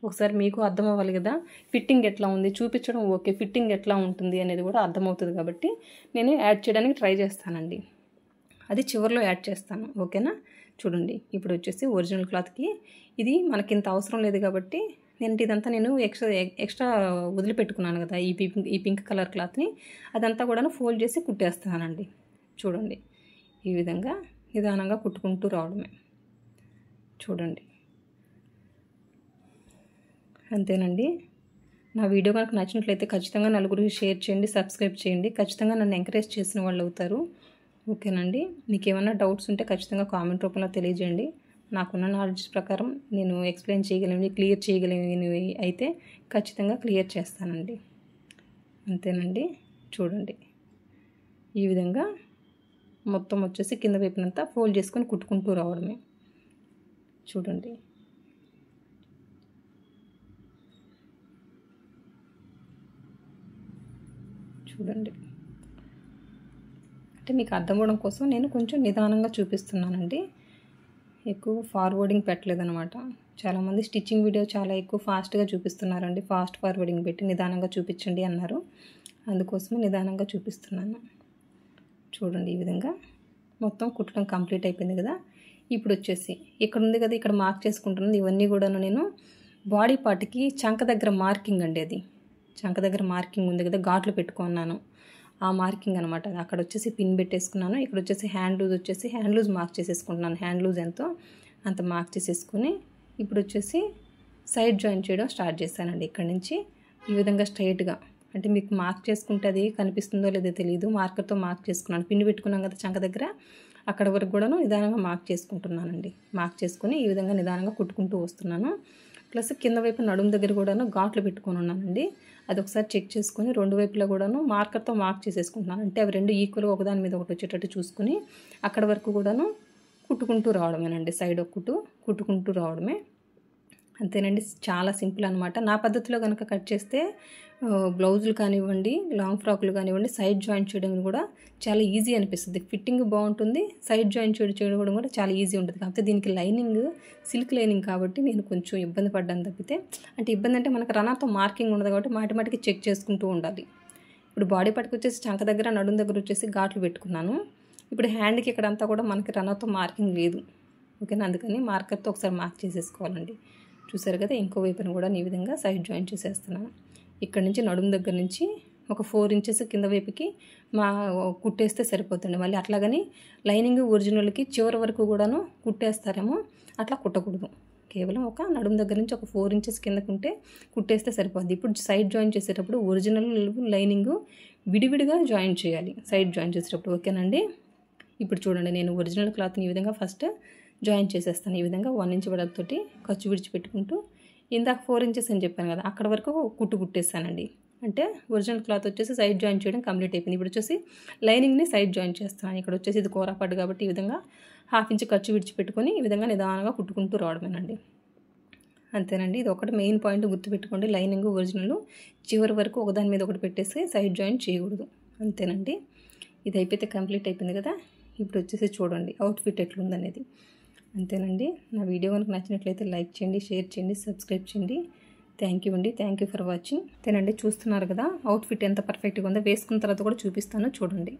ఒకసారి మీకు అర్థం అవ్వాలి కదా. ఫిట్టింగ్ ఎట్లా ఉంది చూపించడం ఓకే, ఫిట్టింగ్ ఎట్లా ఉంటుంది అనేది కూడా అర్థమవుతుంది కాబట్టి నేను యాడ్ చేయడానికి ట్రై చేస్తానండి. అది చివరిలో యాడ్ చేస్తాను. ఓకేనా. చూడండి, ఇప్పుడు వచ్చేసి ఒరిజినల్ క్లాత్కి ఇది మనకి ఇంత అవసరం లేదు కాబట్టి ఇదంతా నేను ఎక్స్ట్రా వదిలిపెట్టుకున్నాను కదా, ఈ పింక్ కలర్ క్లాత్ని అదంతా కూడా ఫోల్డ్ చేసి కుట్టేస్తానండి. చూడండి, ఈ విధంగా నిదానంగా కుట్టుకుంటూ రావడమే. చూడండి, అంతేనండి. నా వీడియో కనుక నచ్చినట్లయితే ఖచ్చితంగా నలుగురికి షేర్ చేయండి, సబ్స్క్రైబ్ చేయండి. ఖచ్చితంగా నన్ను ఎంకరేజ్ చేసిన వాళ్ళు అవుతారు. ఓకేనండి. మీకు ఏమైనా డౌట్స్ ఉంటే ఖచ్చితంగా కామెంట్ రూపంలో తెలియజేయండి. నాకున్న నాలెడ్జ్ ప్రకారం నేను ఎక్స్ప్లెయిన్ చేయగలిగినవి, క్లియర్ చేయగలిగినవి అయితే ఖచ్చితంగా క్లియర్ చేస్తానండి. అంతేనండి. చూడండి, ఈ విధంగా మొత్తం వచ్చేసి కింద వైపునంతా ఫోల్డ్ చేసుకొని కుట్టుకుంటూ రావడమే. చూడండి, చూడండి, అంటే మీకు అర్థం అవ్వడం కోసం నేను కొంచెం నిదానంగా చూపిస్తున్నానండి. ఎక్కువ ఫార్వర్డింగ్ పెట్టలేదన్నమాట. చాలామంది స్టిచ్చింగ్ వీడియో చాలా ఎక్కువ ఫాస్ట్గా చూపిస్తున్నారండి. ఫాస్ట్ ఫార్వర్డింగ్ పెట్టి నిదానంగా చూపించండి అన్నారు. అందుకోసమే నిదానంగా చూపిస్తున్నాను. చూడండి, ఈ విధంగా మొత్తం కుట్టడం కంప్లీట్ అయిపోయింది కదా. ఇప్పుడు వచ్చేసి ఇక్కడ ఉంది కదా, ఇక్కడ మార్క్ చేసుకుంటున్నది ఇవన్నీ కూడాను నేను బాడీ పార్ట్కి చంక దగ్గర మార్కింగ్ అండి. అది చంక దగ్గర మార్కింగ్ ఉంది కదా, ఘాట్లు పెట్టుకున్నాను. ఆ మార్కింగ్ అనమాట. అక్కడ వచ్చేసి పిన్ పెట్టేసుకున్నాను. ఇక్కడ వచ్చేసి హ్యాండ్ లూజ్ మార్క్ చేసేసుకుంటున్నాను. హ్యాండ్ లూజ్ ఎంతో అంత మార్క్ చేసేసుకుని ఇప్పుడు వచ్చేసి సైడ్ జాయిన్ చేయడం స్టార్ట్ చేశానండి. ఇక్కడ నుంచి ఈ విధంగా స్ట్రైట్గా, అంటే మీకు మార్క్ చేసుకుంటే అది కనిపిస్తుందో లేదో తెలియదు, మార్కర్తో మార్క్ చేసుకున్నాను. పిన్ పెట్టుకున్నాం కదా చంక దగ్గర, అక్కడ వరకు కూడాను నిదానంగా మార్క్ చేసుకుంటున్నానండి. మార్క్ చేసుకుని ఈ విధంగా నిదానంగా కుట్టుకుంటూ వస్తున్నాను. ప్లస్ కింద వైపు నడుము దగ్గర కూడాను ఘాట్లు పెట్టుకొని ఉన్నానండి. అది ఒకసారి చెక్ చేసుకొని రెండు వైపులా కూడాను మార్కర్తో మార్క్ చేసేసుకుంటున్నాను. అంటే అవి రెండు ఈక్వల్గా ఒకదాని మీద ఒకటి వచ్చేటట్టు చూసుకుని అక్కడ వరకు కూడాను కుట్టుకుంటూ రావడమేనండి. సైడ్ ఒక కుట్టుకుంటూ రావడమే. అంతేనండి, చాలా సింపుల్ అనమాట. నా పద్ధతిలో కనుక కట్ చేస్తే బ్లౌజులు కానివ్వండి, లాంగ్ ఫ్రాకులు కానివ్వండి, సైడ్ జాయింట్ చేయడం కూడా చాలా ఈజీ అనిపిస్తుంది. ఫిట్టింగ్ బాగుంటుంది, సైడ్ జాయింట్ చేయడం కూడా చాలా ఈజీ ఉంటుంది. కాకపోతే దీనికి లైనింగ్ సిల్క్ లైనింగ్ కాబట్టి నేను కొంచెం ఇబ్బంది పడ్డాను తప్పితే, అంటే ఇబ్బంది అంటే మనకు రన్నర్తో మార్కింగ్ ఉండదు కాబట్టి మాటిమాటికి చెక్ చేసుకుంటూ ఉండాలి. ఇప్పుడు బాడీ పార్ట్కి వచ్చేసి చంక దగ్గర, నడుం దగ్గర వచ్చేసి ఘాట్లు పెట్టుకున్నాను. ఇప్పుడు హ్యాండ్కి ఇక్కడంతా కూడా మనకి రన్నర్తో మార్కింగ్ లేదు, ఓకేనా, అందుకని మార్కర్తో ఒకసారి మార్క్ చేసేసుకోవాలండి. చూసారు కదా, ఇంకో వైపున కూడా ఈ విధంగా సైడ్ జాయింట్ చేసేస్తున్నాను. ఇక్కడ నుంచి నడుము దగ్గర నుంచి ఒక 4 ఇంచెస్ కింద వైపుకి కుట్టేస్తే సరిపోతుంది. మళ్ళీ అట్లాగని లైనింగ్ ఒరిజినల్కి చివరి వరకు కూడాను కుట్టేస్తారేమో, అట్లా కుట్టకూడదు. కేవలం ఒక నడుము దగ్గర నుంచి ఒక 4 ఇంచెస్ కిందకుంటే కుట్టేస్తే సరిపోద్ది. ఇప్పుడు సైడ్ జాయిన్ చేసేటప్పుడు ఒరిజినల్ లైనింగ్ విడివిడిగా జాయిన్ చేయాలి సైడ్ జాయిన్ చేసేటప్పుడు, ఓకేనండి. ఇప్పుడు చూడండి, నేను ఒరిజినల్ క్లాత్ని ఈ విధంగా ఫస్ట్ జాయిన్ చేసేస్తాను. ఈ విధంగా 1 ఇంచ్ వెడల్పుతోటి ఖర్చు విడిచిపెట్టుకుంటూ, ఇందాక 4 ఇంచెస్ అని చెప్పాను కదా, అక్కడ వరకు కుట్టేస్తానండి. అంటే ఒరిజినల్ క్లాత్ వచ్చేసి సైడ్ జాయిన్ చేయడం కంప్లీట్ అయిపోయింది. ఇప్పుడు వచ్చేసి లైనింగ్ని సైడ్ జాయిన్ చేస్తాను. ఇక్కడ వచ్చేసి ఇది కూర పట్టు కాబట్టి ఈ విధంగా 1/2 ఇంచ్ ఖర్చు విడిచిపెట్టుకొని ఈ విధంగా నిదానంగా కుట్టుకుంటూ రావడమేనండి. అంతేనండి, ఇది ఒకటి మెయిన్ పాయింట్ గుర్తుపెట్టుకోండి. లైనింగ్ ఒరిజినల్ చివరి వరకు ఒకదాని మీద ఒకటి పెట్టేసి సైడ్ జాయిన్ చేయకూడదు. అంతేనండి, ఇది అయిపోతే కంప్లీట్ అయిపోయింది కదా. ఇప్పుడు వచ్చేసి చూడండి అవుట్ఫిట్ ఎట్లుందనేది. అంతేనండి, నా వీడియో కనుక నచ్చినట్లయితే లైక్ చేయండి, షేర్ చేయండి, సబ్స్క్రైబ్ చేయండి. థ్యాంక్ యూ అండి, థ్యాంక్ యూ ఫర్ వాచింగ్. అంతేనండి, చూస్తున్నారు కదా అవుట్ఫిట్ ఎంత పర్ఫెక్ట్గా ఉందో. వేసుకున్న తర్వాత కూడా చూపిస్తాను, చూడండి.